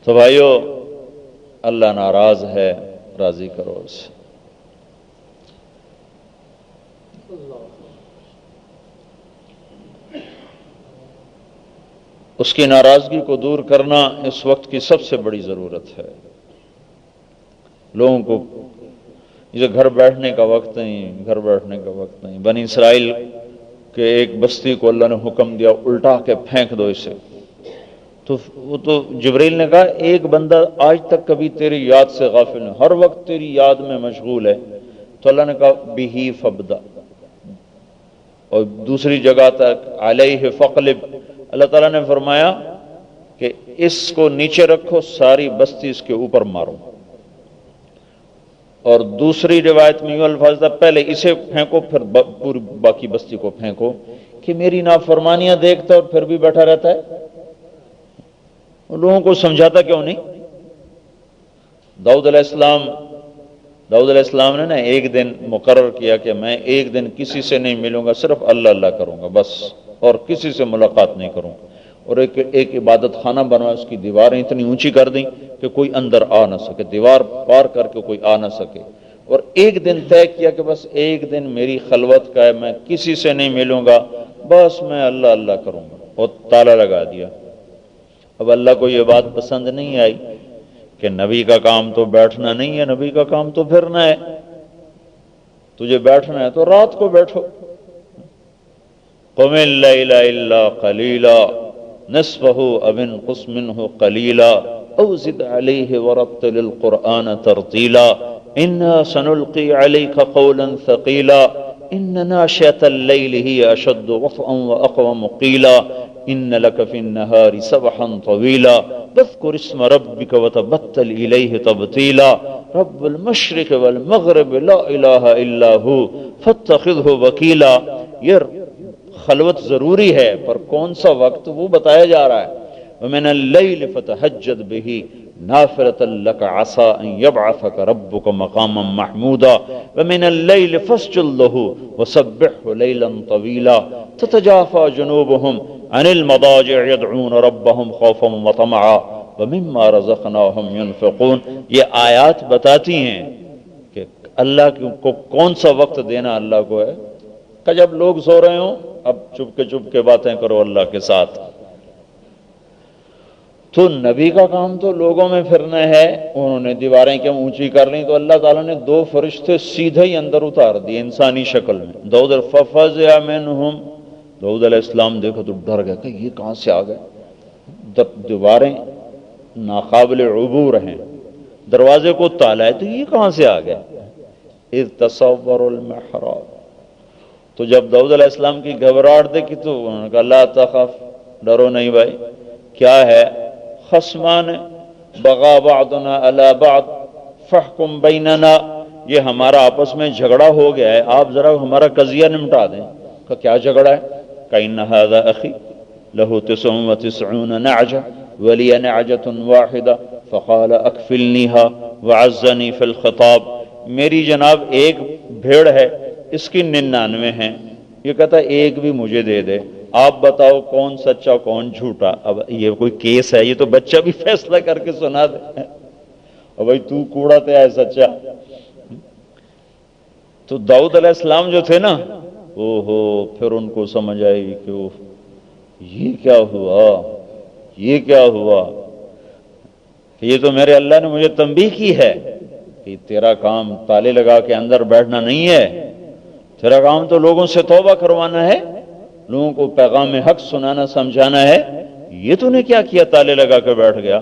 تو بھائیو اللہ ناراض ہے، راضی کرو اسے۔ اس کی ناراضگی کو دور کرنا اس وقت کی سب سے بڑی ضرورت ہے۔ لوگوں کو یہ گھر بیٹھنے کا وقت نہیں، گھر بیٹھنے کا وقت نہیں۔ بنی اسرائیل کے ایک بستی کو اللہ نے حکم دیا الٹا کے پھینک دو اسے، تو وہ تو جبریل نے کہا ایک بندہ آج تک کبھی تیری یاد سے غافل نہیں، ہر وقت تیری یاد میں مشغول ہے، تو اللہ نے کہا بہی فبدا، اور دوسری جگہ تک علیہ فقلب، اللہ تعالیٰ نے فرمایا کہ اس کو نیچے رکھو، ساری بستی اس کے اوپر مارو۔ اور دوسری روایت میں یہ الفاظ تھا پہلے اسے پھینکو پھر پوری باقی بستی کو پھینکو، کہ میری نافرمانیاں دیکھتا اور پھر بھی بیٹھا رہتا ہے، لوگوں کو سمجھاتا کیوں نہیں؟ داؤد علیہ السلام نے نا ایک دن مقرر کیا کہ میں ایک دن کسی سے نہیں ملوں گا، صرف اللہ اللہ کروں گا بس، اور کسی سے ملاقات نہیں کروں گا، اور ایک عبادت خانہ بنوایا، اس کی دیواریں اتنی اونچی کر دیں کہ کوئی اندر آ نہ سکے، دیوار پار کر کے کوئی آ نہ سکے، اور ایک دن طے کیا کہ بس ایک دن میری خلوت کا ہے، میں کسی سے نہیں ملوں گا، بس میں اللہ اللہ کروں گا، اور تالا لگا دیا۔ اب اللہ کو یہ بات پسند نہیں آئی کہ نبی کا کام تو بیٹھنا نہیں ہے، نبی کا کام تو پھرنا ہے، تجھے بیٹھنا ہے تو رات کو بیٹھو، قم اللیل الا قلیلا نصفہ او انقص منہ قلیلا او زد علیہ ورتل القرآن ترتیلا انا سنلقی علیک قولا ثقیلا ان ناشئة اللیل ہی اشد وطئا واقوم قیلا ان لک فی النہار سبحا طویلا واذکر اسم ربک وتبتل الیہ تبتیلا رب المشرق والمغرب لا الہ الا ہو فاتخذہ وکیلا۔ یہ خلوت ضروری ہے، پر کون سا وقت وہ بتایا جا رہا ہے۔ وَمِنَ اللَّيْلِ فَتَهَجَّدْ بِهِ نَافِلَةً لَكَ عَسَىٰ أَن يَبْعَثَكَ رَبُّكَ مَقَامًا مَحْمُودًا وَمِنَ اللَّيْلِ فَاسْجُدْ لَهُ وَسَبِّحْهُ لَيْلًا طَوِيلًا تَتَجَافَىٰ جُنُوبُهُمْ عَنِ الْمَضَاجِعِ يَدْعُونَ رَبَّهُمْ خَوْفًا وَطَمَعًا وَمِمَّا رَزَقْنَاهُمْ يُنْفِقُونَ۔ یہ آیات بتاتی ہیں کہ اللہ کو کون سا وقت دینا اللہ کو ہے، کہ جب لوگ سو رہے ہوں اب چپ کے باتیں کرو اللہ کے ساتھ۔ تو نبی کا کام تو لوگوں میں پھرنا ہے، انہوں نے دیواریں کیوں اونچی کر لیں، تو اللہ تعالیٰ نے دو فرشتے سیدھے ہی اندر اتار دیے انسانی شکل میں۔ داؤد ففزع منہم، داؤد علیہ السلام دیکھو تو ڈر گئے کہ یہ کہاں سے آ گئے، دیواریں ناقابل عبور ہیں، دروازے کو تالا ہے، تو یہ کہاں سے آ گئے۔ اذ تصوروا المحراب، تو جب داؤد علیہ السلام کی گھبراہٹ دیکھی تو انہوں نے کہا لا تخف، ڈرو نہیں بھائی، کیا ہے، خصمان بغا بعضنا علی بعض فاحکم بیننا، یہ ہمارا آپس میں جھگڑا ہو گیا ہے، آپ ذرا ہمارا قضیہ نمٹا دیں۔ کا کیا جھگڑا ہے؟ کہ ھذا اخی لہ 99 نعجہ ولی نعجۃ واحدہ فقال اکفلنیها وعزنی فی الخطاب، میری جناب ایک بھیڑ ہے، اس کی 99 ہیں، یہ کہتا ہے ایک بھی مجھے دے دے، آپ بتاؤ کون سچا کون جھوٹا؟ اب یہ کوئی کیس ہے؟ یہ تو بچہ بھی فیصلہ کر کے سنا دے، اور بھائی تو کوڑا تے ہے سچا۔ تو داؤد علیہ السلام جو تھے نا، پھر ان کو سمجھ آئی کہ یہ کیا ہوا، یہ کیا ہوا، یہ تو میرے اللہ نے مجھے تنبیہ کی ہے کہ تیرا کام تالے لگا کے اندر بیٹھنا نہیں ہے، تیرا کام تو لوگوں سے توبہ کروانا ہے، لوگوں کو پیغام حق سنانا سمجھانا ہے، یہ تو نے کیا کیا تالے لگا کے بیٹھ گیا؟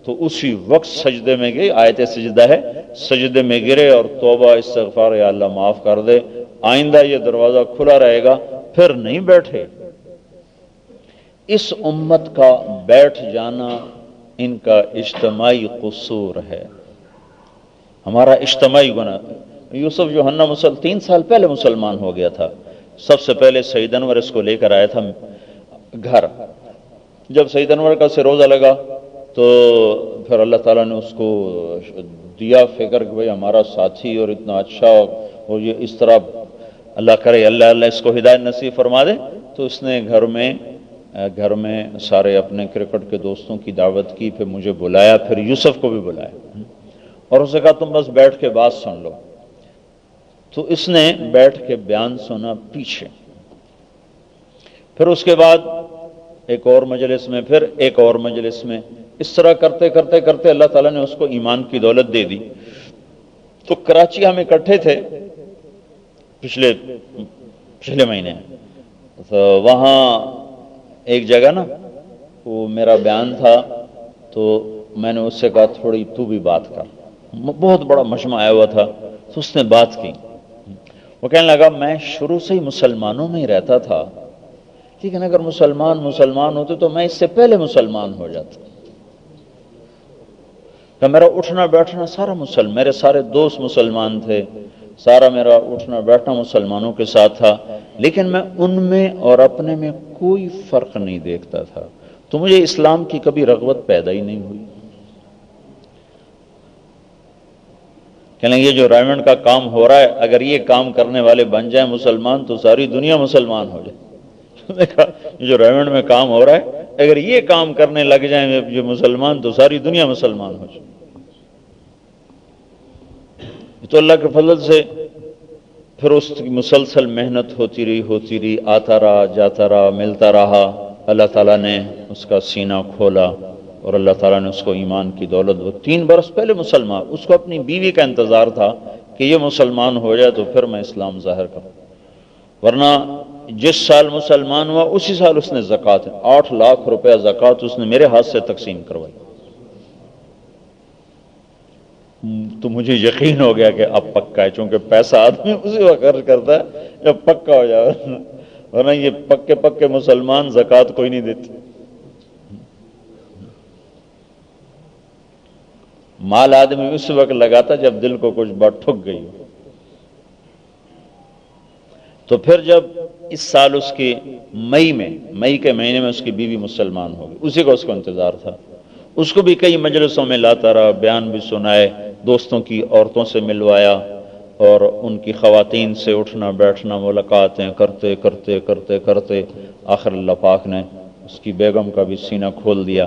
تو اسی وقت سجدے میں گئی، آیت سجدہ ہے، سجدے میں گرے اور توبہ استغفار، یا اللہ معاف کر دے، آئندہ یہ دروازہ کھلا رہے گا، پھر نہیں بیٹھے۔ اس امت کا بیٹھ جانا ان کا اجتماعی قصور ہے، ہمارا اجتماعی گناہ۔ یوسف یوحنا 3 سال پہلے مسلمان ہو گیا تھا، سب سے پہلے سید انور اس کو لے کر آیا تھا گھر۔ جب سید انور کا سروزہ لگا تو پھر اللہ تعالیٰ نے اس کو دیا فکر کہ بھئی ہمارا ساتھی اور اتنا اچھا، اور یہ اس طرح اللہ کرے اللہ اس کو ہدایت نصیب فرما دے، تو اس نے گھر میں سارے اپنے کرکٹ کے دوستوں کی دعوت کی، پھر مجھے بلایا، پھر یوسف کو بھی بلایا، اور اسے کہا تم بس بیٹھ کے بات سن لو۔ تو اس نے بیٹھ کے بیان سنا پیچھے، پھر اس کے بعد ایک اور مجلس میں، پھر ایک اور مجلس میں، اس طرح کرتے کرتے کرتے اللہ تعالیٰ نے اس کو ایمان کی دولت دے دی۔ تو کراچی ہم اکٹھے تھے پچھلے مہینے، تو وہاں ایک جگہ نا وہ میرا بیان تھا، تو میں نے اس سے کہا تھوڑی تو بھی بات کر، بہت بڑا مجمع آیا ہوا تھا، تو اس نے بات کی۔ وہ کہنے لگا میں شروع سے ہی مسلمانوں میں ہی رہتا تھا، لیکن اگر مسلمان ہوتے تو میں اس سے پہلے مسلمان ہو جاتا، کہ میرا اٹھنا بیٹھنا سارا میرے سارے دوست مسلمان تھے، سارا میرا اٹھنا بیٹھنا مسلمانوں کے ساتھ تھا، لیکن میں ان میں اور اپنے میں کوئی فرق نہیں دیکھتا تھا، تو مجھے اسلام کی کبھی رغبت پیدا ہی نہیں ہوئی۔ کہنے یہ جو ریمنڈ کا کام ہو رہا ہے، اگر یہ کام کرنے والے بن جائیں مسلمان تو ساری دنیا مسلمان ہو جائے۔ یہ جو ریمنڈ میں کام ہو رہا ہے، اگر یہ کام کرنے لگ جائیں جو مسلمان تو ساری دنیا مسلمان ہو جائے۔ تو اللہ کے فضل سے پھر اس کی مسلسل محنت ہوتی رہی، آتا رہا جاتا رہا، ملتا رہا، اللہ تعالیٰ نے اس کا سینہ کھولا اور اللہ تعالیٰ نے اس کو ایمان کی دولت دی۔ 3 برس پہلے مسلمان، اس کو اپنی بیوی کا انتظار تھا کہ یہ مسلمان ہو جائے تو پھر میں اسلام ظاہر کروں، ورنہ جس سال مسلمان ہوا اسی سال اس نے زکوٰۃ 8 لاکھ روپیہ زکوٰۃ اس نے میرے ہاتھ سے تقسیم کروائی۔ تو مجھے یقین ہو گیا کہ اب پکا ہے، چونکہ پیسہ آدمی اسی وقت خرچ کرتا ہے جب پکا ہو جائے، ورنہ یہ پکے مسلمان زکوٰۃ کوئی نہیں دیتے۔ مال آدمی اس وقت لگاتا جب دل کو کچھ بات ٹھک گئی ہو۔ تو پھر جب اس سال اس کی مئی کے مہینے میں اس کی بیوی مسلمان ہو گئی، اسی کو اس کو انتظار تھا، اس کو بھی کئی مجلسوں میں لاتا رہا، بیان بھی سنائے، دوستوں کی عورتوں سے ملوایا، اور ان کی خواتین سے اٹھنا بیٹھنا ملاقاتیں کرتے کرتے کرتے کرتے آخر اللہ پاک نے اس کی بیگم کا بھی سینہ کھول دیا۔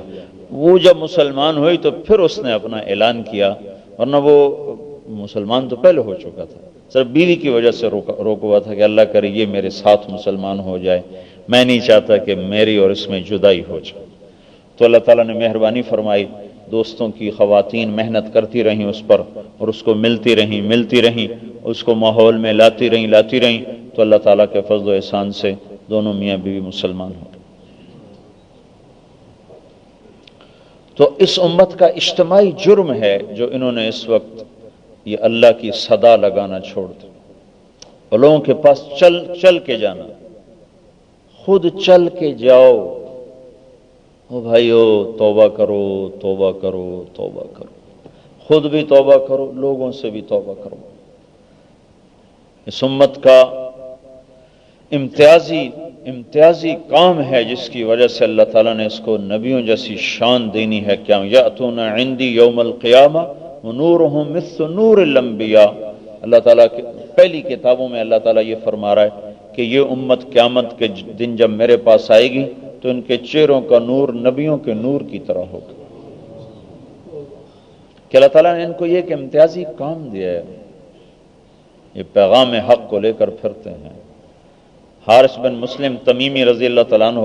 وہ جب مسلمان ہوئی تو پھر اس نے اپنا اعلان کیا، ورنہ وہ مسلمان تو پہلے ہو چکا تھا، صرف بیوی کی وجہ سے روک ہوا تھا کہ اللہ کرے یہ میرے ساتھ مسلمان ہو جائے، میں نہیں چاہتا کہ میری اور اس میں جدائی ہو جائے۔ تو اللہ تعالیٰ نے مہربانی فرمائی، دوستوں کی خواتین محنت کرتی رہیں اس پر، اور اس کو ملتی رہیں، اس کو ماحول میں لاتی رہیں، تو اللہ تعالیٰ کے فضل و احسان سے دونوں میاں بیوی مسلمان ہو گئے۔ تو اس امت کا اجتماعی جرم ہے جو انہوں نے اس وقت یہ اللہ کی صدا لگانا چھوڑ دیا، اور لوگوں کے پاس چل کے جانا، خود چل کے جاؤ، او بھائیو توبہ کرو، توبہ کرو، توبہ کرو، خود بھی توبہ کرو، لوگوں سے بھی توبہ کرو۔ اس امت کا امتیازی کام ہے جس کی وجہ سے اللہ تعالیٰ نے اس کو نبیوں جیسی شان دینی ہے. کیا یأتون عندی یوم القیامہ ونورہم مثل نور الانبیاء. اللہ تعالیٰ کی پہلی کتابوں میں اللہ تعالیٰ یہ فرما رہا ہے کہ یہ امت قیامت کے دن جب میرے پاس آئے گی تو ان کے چہروں کا نور نبیوں کے نور کی طرح ہوگا. کہ اللہ تعالیٰ نے ان کو یہ ایک امتیازی کام دیا ہے. یہ پیغام حق کو لے کر پھرتے ہیں. حارث بن مسلم تمیمی رضی اللہ تعالیٰ عنہ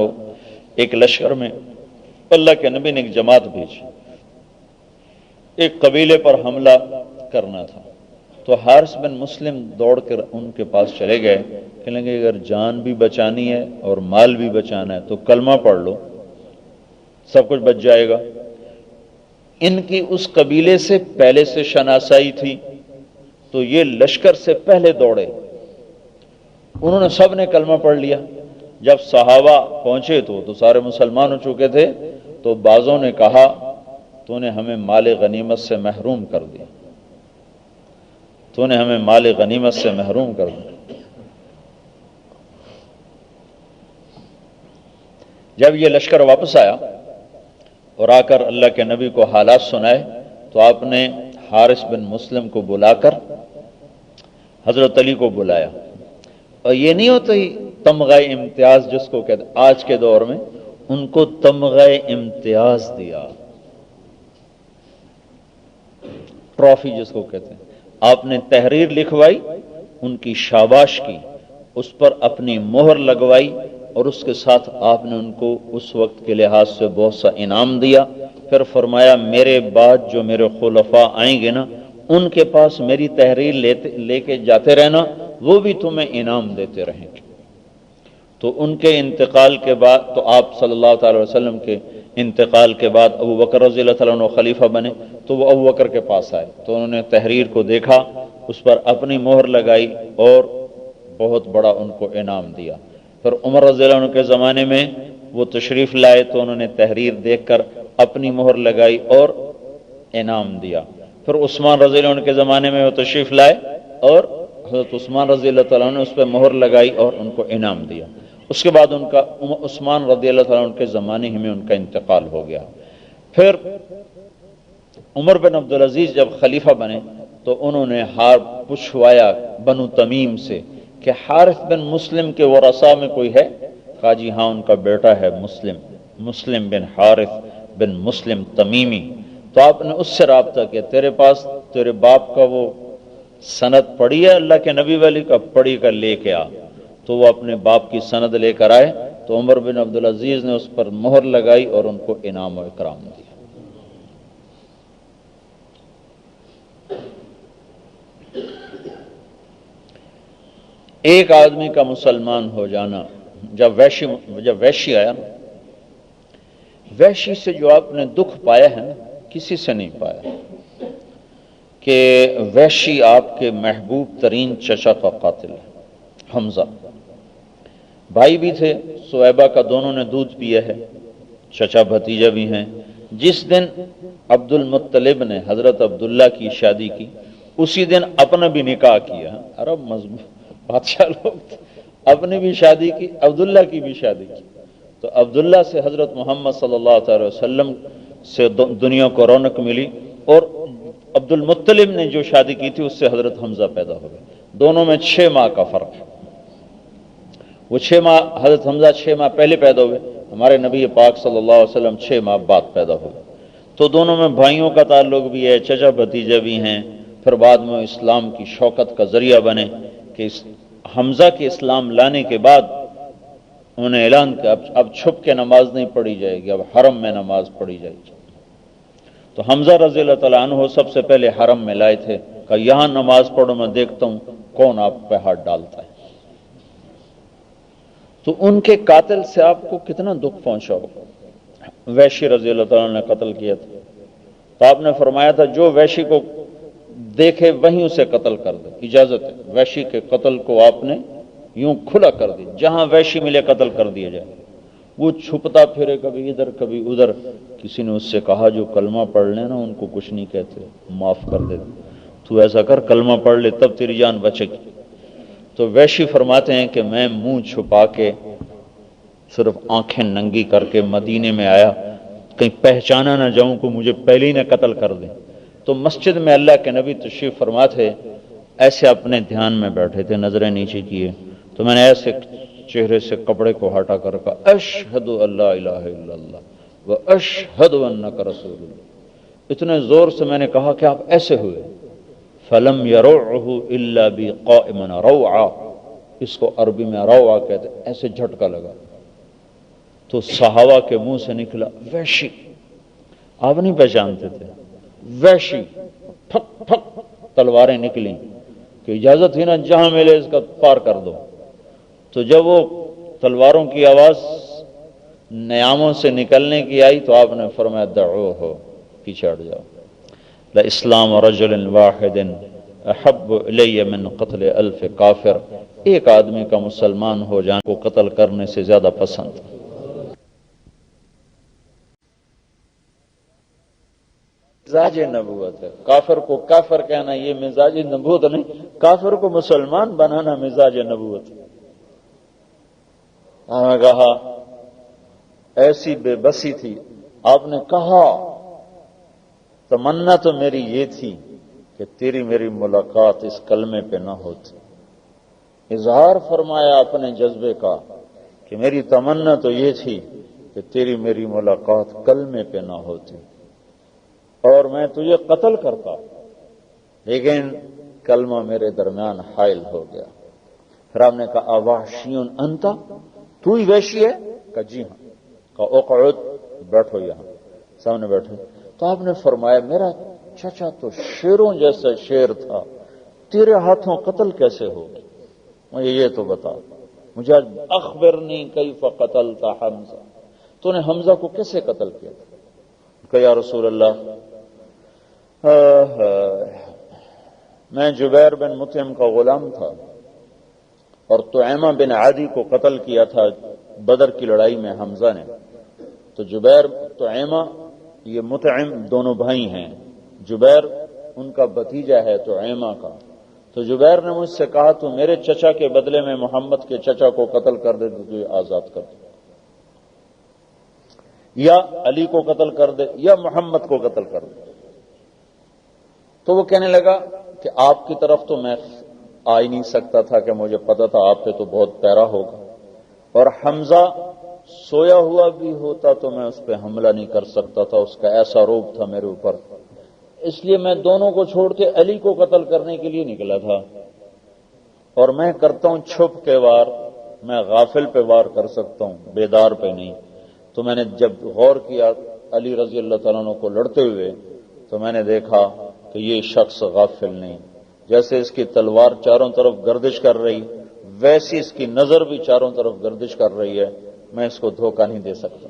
ایک لشکر میں اللہ کے نبی نے ایک جماعت بھیجی، ایک قبیلے پر حملہ کرنا تھا. تو حارث بن مسلم دوڑ کر ان کے پاس چلے گئے، کہنے لگے اگر جان بھی بچانی ہے اور مال بھی بچانا ہے تو کلمہ پڑھ لو، سب کچھ بچ جائے گا. ان کی اس قبیلے سے پہلے سے شناسائی تھی تو یہ لشکر سے پہلے دوڑے، انہوں نے سب نے کلمہ پڑھ لیا. جب صحابہ پہنچے تو سارے مسلمان ہو چکے تھے. تو بعضوں نے کہا تو نے ہمیں مال غنیمت سے محروم کر دیا، تو نے ہمیں مال غنیمت سے محروم کر دیا. جب یہ لشکر واپس آیا اور آ کر اللہ کے نبی کو حالات سنائے تو آپ نے حارث بن مسلم کو بلا کر حضرت علی کو بلایا. اور یہ نہیں ہوتا ہی تمغہ امتیاز جس کو کہتے ہیں آج کے دور میں، ان کو تمغہ امتیاز دیا، ٹرافی جس کو کہتے ہیں. آپ نے تحریر لکھوائی، ان کی شاباش کی، اس پر اپنی مہر لگوائی اور اس کے ساتھ آپ نے ان کو اس وقت کے لحاظ سے بہت سا انعام دیا. پھر فرمایا میرے بعد جو میرے خلفاء آئیں گے نا ان کے پاس میری تحریر لے کے جاتے رہنا، وہ بھی تمہیں انعام دیتے رہیں گے. تو ان کے انتقال کے بعد تو آپ صلی اللہ تعالی وسلم کے انتقال کے بعد ابو بکر رضی اللہ تعالیٰ عنہ خلیفہ بنے تو وہ ابو بکر کے پاس آئے تو انہوں نے تحریر کو دیکھا، اس پر اپنی مہر لگائی اور بہت بڑا ان کو انعام دیا. پھر عمر رضی اللہ عنہ کے زمانے میں وہ تشریف لائے تو انہوں نے تحریر دیکھ کر اپنی مہر لگائی اور انعام دیا. پھر عثمان رضی اللہ عنہ کے زمانے میں وہ تشریف لائے اور حضرت عثمان رضی اللہ تعالیٰ نے اس پہ مہر لگائی اور ان کو انعام دیا. اس کے بعد ان کا عثمان رضی اللہ تعالیٰ عنہ کے زمانے ہی میں ان کا انتقال ہو گیا. پھر عمر بن عبدالعزیز جب خلیفہ بنے تو انہوں نے ہار پوچھوایا بنو تمیم سے کہ حارث بن مسلم کے ورثاء میں کوئی ہے؟ کہا جی ہاں ان کا بیٹا ہے مسلم بن حارث بن مسلم تمیمی. تو آپ نے اس سے رابطہ کیا، تیرے پاس تیرے باپ کا وہ سند پڑھی ہے اللہ کے نبی والی کا؟ پڑھی کر لے کے آ. تو وہ اپنے باپ کی سند لے کر آئے تو عمر بن عبدالعزیز نے اس پر مہر لگائی اور ان کو انعام و اکرام دیا. ایک آدمی کا مسلمان ہو جانا، جب وحشی آیا نا، وحشی سے جو آپ نے دکھ پایا ہے نا کسی سے نہیں پایا. کہ وحشی آپ کے محبوب ترین چچا کا قاتل ہے. حمزہ بھائی بھی تھے، سویبہ کا دونوں نے دودھ پیا ہے، چچا بھتیجا بھی ہیں. جس دن عبد المطلب نے حضرت عبداللہ کی شادی کی اسی دن اپنا بھی نکاح کیا. عرب مضبوط بادشاہ لوگ اپنی بھی شادی کی، عبداللہ کی بھی شادی کی. تو عبداللہ سے حضرت محمد صلی اللہ علیہ وسلم سے دنیا کو رونق ملی اور عبد المطلب نے جو شادی کی تھی اس سے حضرت حمزہ پیدا ہو گئے. دونوں میں 6 ماہ کا فرق ہے. وہ 6 ماہ حضرت حمزہ 6 ماہ پہلے پیدا ہوئے، ہمارے نبی پاک صلی اللہ علیہ وسلم 6 ماہ بعد پیدا ہوئے. تو دونوں میں بھائیوں کا تعلق بھی ہے، چچا بھتیجے بھی ہیں. پھر بعد میں اسلام کی شوکت کا ذریعہ بنے کہ حمزہ کے اسلام لانے کے بعد انہوں نے اعلان کیا اب چھپ کے نماز نہیں پڑھی جائے گی، اب حرم میں نماز پڑھی جائے گی. تو حمزہ رضی اللہ تعالیٰ عنہ سب سے پہلے حرم میں لائے تھے، کہ یہاں نماز پڑھو میں دیکھتا ہوں کون آپ پہ ہاتھ ڈالتا ہے. تو ان کے قاتل سے آپ کو کتنا دکھ پہنچا ہوگا. وحشی رضی اللہ تعالیٰ نے قتل کیا تھا تو آپ نے فرمایا تھا جو وحشی کو دیکھے وہیں اسے قتل کر دے. اجازت ہے وحشی کے قتل کو آپ نے یوں کھلا کر دی، جہاں وحشی ملے قتل کر دیا جائے. وہ چھپتا پھرے کبھی ادھر کبھی ادھر. کسی نے اس سے کہا جو کلمہ پڑھ لے نا ان کو کچھ نہیں کہتے، معاف کر دے. تو ایسا کر کلمہ پڑھ لے تب تیری جان بچے گی. تو ویشی فرماتے ہیں کہ میں منہ چھپا کے صرف آنکھیں ننگی کر کے مدینے میں آیا، کہیں پہچانا نہ جاؤں کہ مجھے پہلے ہی نہ قتل کر دیں۔ تو مسجد میں اللہ کے نبی تشریف فرما تھے، ایسے اپنے دھیان میں بیٹھے تھے، نظریں نیچے کیے، تو میں نے ایسے چہرے سے کپڑے کو ہٹا کر کہا اشہد اللہ الہ الا اللہ و اشہد انک رسول اللہ۔ اتنے زور سے میں نے کہا کہ آپ ایسے ہوئے، فلم یروعہ الا بی قائما روعا، اس کو عربی میں روعا کہتے، ایسے جھٹکا لگا تو صحابہ کے منہ سے نکلا وحشی۔ آپ نہیں پہچانتے تھے، وحشی، ٹھک ٹھک تلواریں نکلیں کہ اجازت ہی نہ جہاں ملے اس کا پار کر دو۔ تو جب وہ تلواروں کی آواز نیاموں سے نکلنے کی آئی تو آپ نے فرمایا دعوہ، پیچھے ہٹ جاؤ، لاسلام رجل واحد احب الی من قتل الف کافر، ایک آدمی کا مسلمان ہو جانے کو قتل کرنے سے زیادہ پسند۔ مزاج نبوت ہے، کافر کو کافر کہنا یہ مزاج نبوت نہیں، کافر کو مسلمان بنانا مزاج نبوت۔ میں نے کہا ایسی بے بسی تھی، آپ نے کہا تمنا تو میری یہ تھی کہ تیری میری ملاقات اس کلمے پہ نہ ہوتی، اظہار فرمایا اپنے جذبے کا کہ میری تمنا تو یہ تھی کہ تیری میری ملاقات کلمے پہ نہ ہوتی اور میں تجھے قتل کرتا، لیکن کلمہ میرے درمیان حائل ہو گیا۔ پھر آپ نے کہا اواحشیٌ انت، تو ہی وحشی ہے؟ کہا جی ہاں۔ کہا اقعد، بیٹھو یہاں، سامنے بیٹھو۔ تو آپ نے فرمایا میرا چچا تو شیروں جیسا شیر تھا، تیرے ہاتھوں قتل کیسے ہوگی؟ مجھے یہ تو بتا، مجھے آج اخبرنی کیف قتلت حمزہ، تو نے حمزہ کو کیسے قتل کیا تھا؟ کہ یا رسول اللہ میں جبیر بن مطعم کا غلام تھا اور طعیمہ بن عدی کو قتل کیا تھا بدر کی لڑائی میں حمزہ نے۔ تو جبیر، طعیمہ، یہ مطعم دونوں بھائی ہیں، جبیر ان کا بھتیجا ہے طعیمہ کا۔ تو جبیر نے مجھ سے کہا تو میرے چچا کے بدلے میں محمد کے چچا کو قتل کر دے تو تجھے آزاد کر دے، یا علی کو قتل کر دے یا محمد کو قتل کر دے۔ تو وہ کہنے لگا کہ آپ کی طرف تو میں آ ہی نہیں سکتا تھا کہ مجھے پتا تھا آپ پہ تو بہت پیرا ہوگا، اور حمزہ سویا ہوا بھی ہوتا تو میں اس پہ حملہ نہیں کر سکتا تھا، اس کا ایسا روب تھا میرے اوپر، اس لیے میں دونوں کو چھوڑ کے علی کو قتل کرنے کے لیے نکلا تھا۔ اور میں کرتا ہوں چھپ کے وار، میں غافل پہ وار کر سکتا ہوں، بیدار پہ نہیں۔ تو میں نے جب غور کیا علی رضی اللہ تعالیٰ عنہ کو لڑتے ہوئے تو میں نے دیکھا کہ یہ شخص غافل نہیں، جیسے اس کی تلوار چاروں طرف گردش کر رہی ویسی اس کی نظر بھی چاروں طرف گردش کر رہی ہے، میں اس کو دھوکہ نہیں دے سکتا۔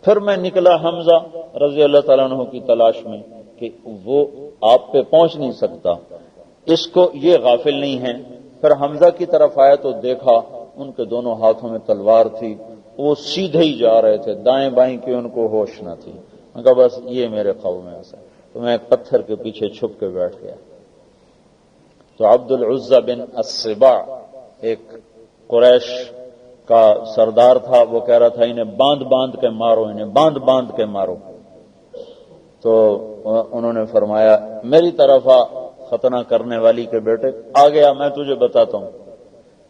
پھر میں نکلا حمزہ رضی اللہ تعالیٰ عنہ کی تلاش میں کہ وہ آپ پہ پہنچ نہیں سکتا، اس کو یہ غافل نہیں ہے۔ پھر حمزہ کی طرف آیا تو دیکھا ان کے دونوں ہاتھوں میں تلوار تھی، وہ سیدھے ہی جا رہے تھے، دائیں بائیں کی ان کو ہوش نہ تھی۔ میں کہا بس یہ میرے خوف میں ایسا، تو میں ایک پتھر کے پیچھے چھپ کے بیٹھ گیا۔ تو عبد العزہ بن السباع ایک قریش کا سردار تھا، وہ کہہ رہا تھا انہیں باندھ باندھ کے مارو، انہیں باندھ باندھ کے مارو۔ تو انہوں نے فرمایا میری طرف آ ختنہ کرنے والی کے بیٹے، آ گیا، میں تجھے بتاتا ہوں۔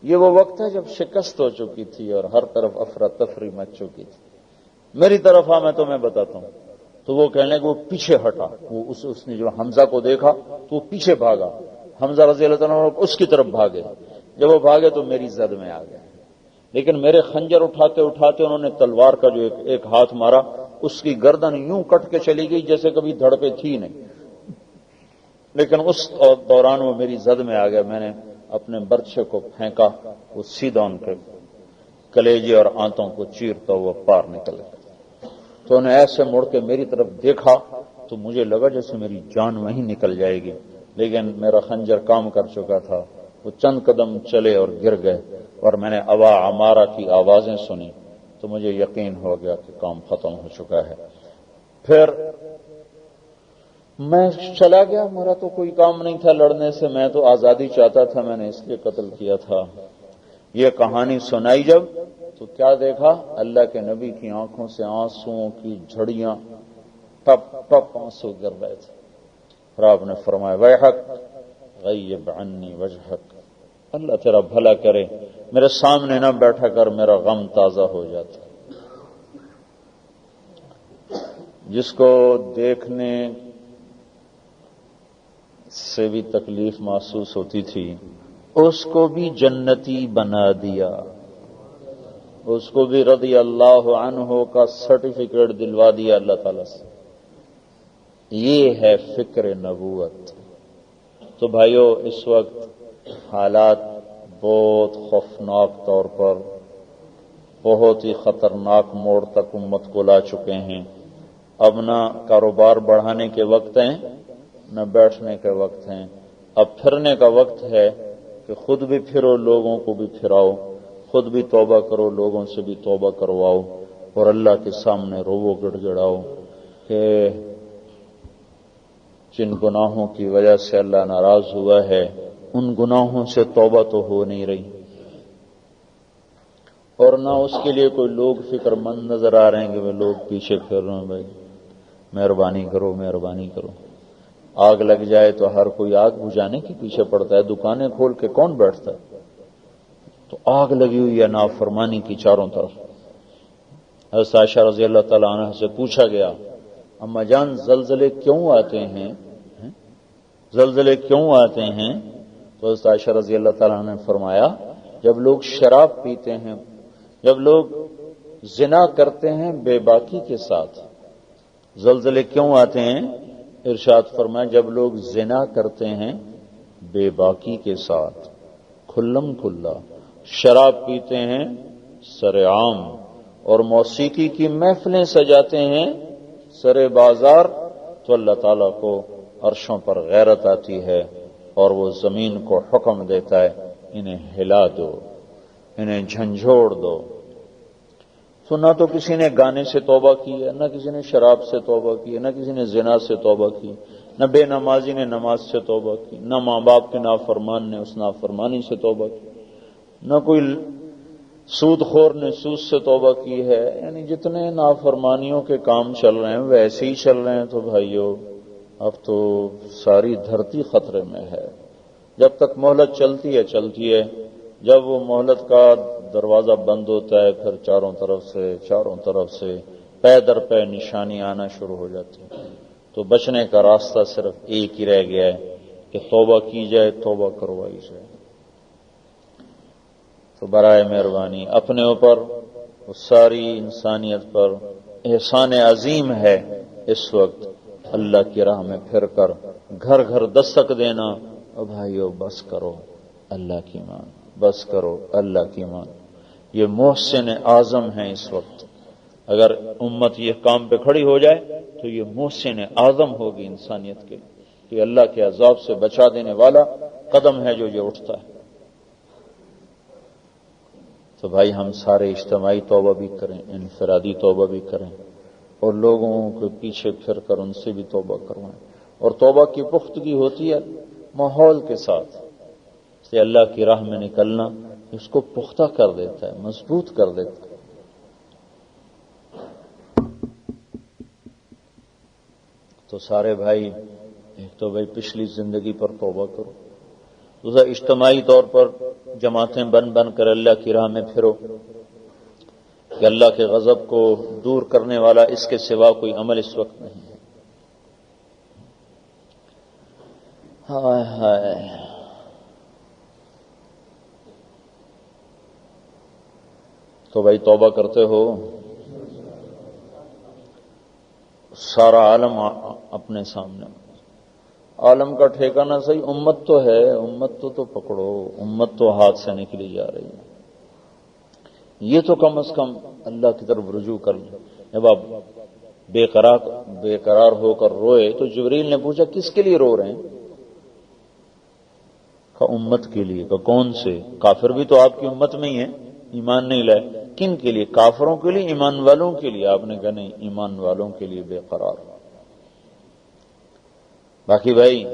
یہ وہ وقت ہے جب شکست ہو چکی تھی اور ہر طرف افراتفری مچ چکی تھی، میری طرف آ میں تمہیں بتاتا ہوں۔ تو وہ کہنے کہ وہ پیچھے ہٹا، وہ اس نے جو حمزہ کو دیکھا تو وہ پیچھے بھاگا، حمزہ رضی اللہ تعالیٰ عنہ اس کی طرف بھاگے، جب وہ بھاگے تو میری زد میں آ گیا، لیکن میرے خنجر اٹھاتے اٹھاتے انہوں نے تلوار کا جو ایک ہاتھ مارا، اس کی گردن یوں کٹ کے چلی گئی جیسے کبھی دھڑ پہ تھی نہیں، لیکن اس دوران وہ میری زد میں آ گیا۔ میں نے اپنے برچھے کو پھینکا، وہ سیدھا ان کے کلیجے اور آنتوں کو چیرتا ہوا پار نکل گیا۔ تو انہیں ایسے مڑ کے میری طرف دیکھا تو مجھے لگا جیسے میری جان وہیں نکل جائے گی، لیکن میرا خنجر کام کر چکا تھا۔ وہ چند قدم چلے اور گر گئے، اور میں نے اوا عمارہ کی آوازیں سنی تو مجھے یقین ہو گیا کہ کام ختم ہو چکا ہے۔ پھر میں چلا گیا، میرا تو کوئی کام نہیں تھا لڑنے سے، میں تو آزادی چاہتا تھا، میں نے اس لیے قتل کیا تھا۔ یہ کہانی سنائی جب تو کیا دیکھا؟ اللہ کے نبی کی آنکھوں سے آنسوؤں کی جھڑیاں، ٹپ ٹپ آنسو گر رہے تھے۔ اور آپ نے فرمایا ویحک غیب عنی وجہک، اللہ تیرا بھلا کرے، میرے سامنے نہ بیٹھا کر، میرا غم تازہ ہو جاتا۔ جس کو دیکھنے سے بھی تکلیف محسوس ہوتی تھی اس کو بھی جنتی بنا دیا، اس کو بھی رضی اللہ عنہ کا سرٹیفکیٹ دلوا دیا اللہ تعالی سے۔ یہ ہے فکر نبوت۔ تو بھائیو، اس وقت حالات بہت خوفناک طور پر، بہت ہی خطرناک موڑ تک امت کو لا چکے ہیں۔ اب نہ کاروبار بڑھانے کے وقت ہیں، نہ بیٹھنے کے وقت ہیں، اب پھرنے کا وقت ہے کہ خود بھی پھرو، لوگوں کو بھی پھراؤ، خود بھی توبہ کرو، لوگوں سے بھی توبہ کرواؤ، اور اللہ کے سامنے رو گڑ گڑاؤ کہ جن گناہوں کی وجہ سے اللہ ناراض ہوا ہے ان گناہوں سے توبہ تو ہو نہیں رہی، اور نہ اس کے لیے کوئی لوگ فکر مند نظر آ رہے ہیں کہ وہ لوگ پیچھے پھر رہے ہیں، بھائی مہربانی کرو مہربانی کرو۔ آگ لگ جائے تو ہر کوئی آگ بجھانے کے پیچھے پڑتا ہے، دکانیں کھول کے کون بیٹھتا ہے؟ تو آگ لگی ہوئی ہے نافرمانی کی چاروں طرف۔ حضرت عائشہ رضی اللہ تعالی عنہ سے پوچھا گیا، اما جان زلزلے کیوں آتے ہیں؟ زلزلے کیوں آتے ہیں؟ تو حضرت عائشہ رضی اللہ تعالی عنہ نے فرمایا، جب لوگ شراب پیتے ہیں، جب لوگ زنا کرتے ہیں بے باکی کے ساتھ۔ زلزلے کیوں آتے ہیں؟ ارشاد فرمایا، جب لوگ زنا کرتے ہیں بے باکی کے ساتھ، کھلم کھلا، شراب پیتے ہیں سر عام، اور موسیقی کی محفلیں سجاتے ہیں سر بازار، تو اللہ تعالیٰ کو عرشوں پر غیرت آتی ہے اور وہ زمین کو حکم دیتا ہے انہیں ہلا دو، انہیں جھنجھوڑ دو۔ تو نہ تو کسی نے گانے سے توبہ کی ہے، نہ کسی نے شراب سے توبہ کی ہے، نہ کسی نے زنا سے توبہ کی، نہ بے نمازی نے نماز سے توبہ کی، نہ ماں باپ کے نافرمان نے اس نافرمانی سے توبہ کی، نہ کوئی سود خور نے سود سے توبہ کی ہے۔ یعنی جتنے نافرمانیوں کے کام چل رہے ہیں ویسے ہی چل رہے ہیں۔ تو بھائیو، اب تو ساری دھرتی خطرے میں ہے۔ جب تک مہلت چلتی ہے، جب وہ مہلت کا دروازہ بند ہوتا ہے پھر چاروں طرف سے پے در پے نشانی آنا شروع ہو جاتی ہے۔ تو بچنے کا راستہ صرف ایک ہی رہ گیا ہے کہ توبہ کی جائے، توبہ کروائی جائے۔ تو برائے مہربانی اپنے اوپر، ساری انسانیت پر احسان عظیم ہے اس وقت اللہ کی راہ میں پھر کر گھر گھر دستک دینا، او بھائیو بس کرو اللہ کی مان، بس کرو اللہ کی مان۔ یہ محسن اعظم ہیں اس وقت۔ اگر امت یہ کام پہ کھڑی ہو جائے تو یہ محسن اعظم ہوگی انسانیت کے لیے، کہ اللہ کے عذاب سے بچا دینے والا قدم ہے جو یہ اٹھتا ہے۔ تو بھائی ہم سارے اجتماعی توبہ بھی کریں، انفرادی توبہ بھی کریں، اور لوگوں کے پیچھے پھر کر ان سے بھی توبہ کروائیں۔ اور توبہ کی پختگی ہوتی ہے ماحول کے ساتھ، سے اللہ کی راہ میں نکلنا اس کو پختہ کر دیتا ہے، مضبوط کر دیتا ہے۔ تو سارے بھائی، ایک تو بھائی پچھلی زندگی پر توبہ کرو، دوسرا اجتماعی طور پر جماعتیں بن کر اللہ کی راہ میں پھرو، کہ اللہ کے غضب کو دور کرنے والا اس کے سوا کوئی عمل اس وقت نہیں ہے۔ ہائے ہائے، تو بھائی توبہ کرتے ہو؟ سارا عالم اپنے سامنے، عالم کا ٹھیکانہ صحیح، امت تو ہے، امت تو پکڑو، امت تو ہاتھ سے نکلی جا رہی ہے۔ یہ تو کم از کم اللہ کی طرف رجوع کر لیں۔ جب آپ بے قرار ہو کر روئے تو جبریل نے پوچھا کس کے لیے رو رہے ہیں؟ کہا امت کے لیے۔ کہا کون سے؟ کافر بھی تو آپ کی امت میں ہی ہیں، ایمان نہیں لائے۔ کن کے لیے؟ کافروں کے لیے، ایمان والوں کے لیے؟ آپ نے کہا نہیں، ایمان والوں کے لیے بے قرار۔ باقی بھائی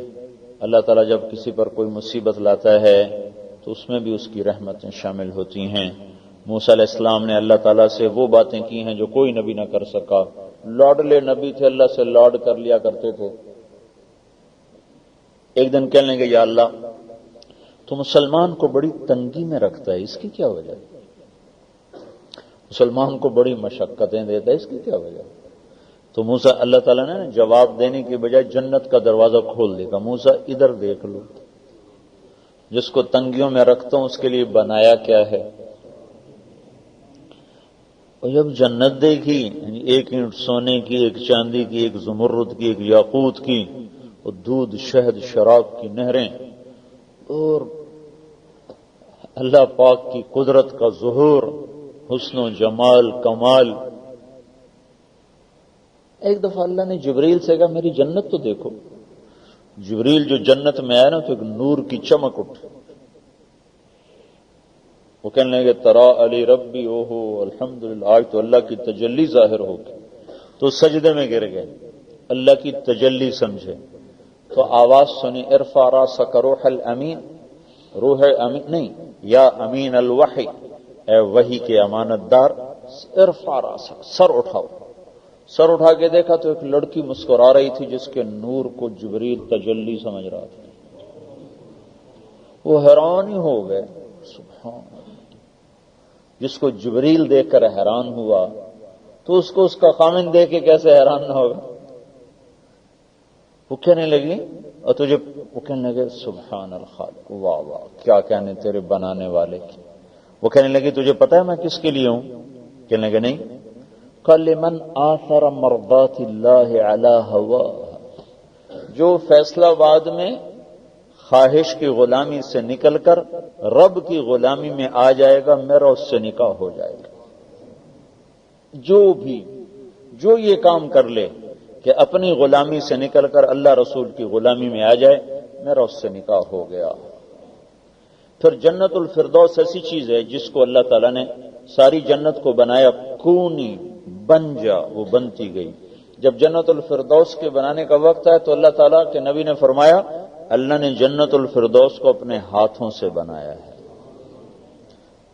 اللہ تعالیٰ جب کسی پر کوئی مصیبت لاتا ہے تو اس میں بھی اس کی رحمتیں شامل ہوتی ہیں۔ موسیٰ علیہ السلام نے اللہ تعالیٰ سے وہ باتیں کی ہیں جو کوئی نبی نہ کر سکا۔ لاڈلے نبی تھے، اللہ سے لاڈ کر لیا کرتے تھے۔ ایک دن کہنے لگے یا اللہ تو مسلمان کو بڑی تنگی میں رکھتا ہے، اس کی کیا وجہ ہے؟ مسلمان کو بڑی مشقتیں دیتا ہے، اس کی کیا وجہ ہے؟ تو موسیٰ اللہ تعالیٰ نے جواب دینے کی بجائے جنت کا دروازہ کھول دے گا، موسیٰ ادھر دیکھ لو، جس کو تنگیوں میں رکھتا ہوں اس کے لیے بنایا کیا ہے۔ اور جب جنت دیکھی، ایک اینٹ سونے کی، ایک چاندی کی، ایک زمرد کی، ایک یاقوت کی، اور دودھ شہد شراب کی نہریں، اور اللہ پاک کی قدرت کا ظہور، حسن و جمال کمال۔ ایک دفعہ اللہ نے جبریل سے کہا میری جنت تو دیکھو۔ جبریل جو جنت میں آیا نا تو ایک نور کی چمک اٹھی، وہ کہنے لگے ترا علی ربی اوہو الحمدللہ، آج تو اللہ کی تجلی ظاہر ہوگی۔ تو سجدے میں گر گئے، اللہ کی تجلی سمجھے تو آواز سنی ارفع راسک روح الامین، روح امین نہیں، یا امین الوحی، اے وحی کے امانت دار، ارفع راسک، سر اٹھاؤ۔ سر اٹھا کے دیکھا تو ایک لڑکی مسکرا رہی تھی جس کے نور کو جبریل تجلی سمجھ رہا تھا۔ وہ حیران ہی ہو گئے، سبحان اللہ، جس کو جبریل دیکھ کر حیران ہوا تو اس کو اس کا خامن دیکھ کے کیسے حیران نہ ہوگا۔ وہ کہنے لگی اور تجھے، وہ کہنے لگے سبحان الخالق، واہ واہ، کیا کہنے تیرے بنانے والے کی۔ وہ کہنے لگی تجھے پتا ہے میں کس کے لیے ہوں؟ کہنے لگے نہیں۔ لمن آثر مرضات اللہ علی ہواہ، جو فیصلہ باد میں خواہش کی غلامی سے نکل کر رب کی غلامی میں آ جائے گا، میرا اس سے نکاح ہو جائے گا۔ جو یہ کام کر لے کہ اپنی غلامی سے نکل کر اللہ رسول کی غلامی میں آ جائے، میرا اس سے نکاح ہو گیا۔ پھر جنت الفردوس ایسی چیز ہے جس کو اللہ تعالیٰ نے ساری جنت کو بنایا، کونی بن جا، وہ بنتی گئی۔ جب جنت الفردوس کے بنانے کا وقت ہے تو اللہ تعالیٰ کے نبی نے فرمایا اللہ نے جنت الفردوس کو اپنے ہاتھوں سے بنایا ہے۔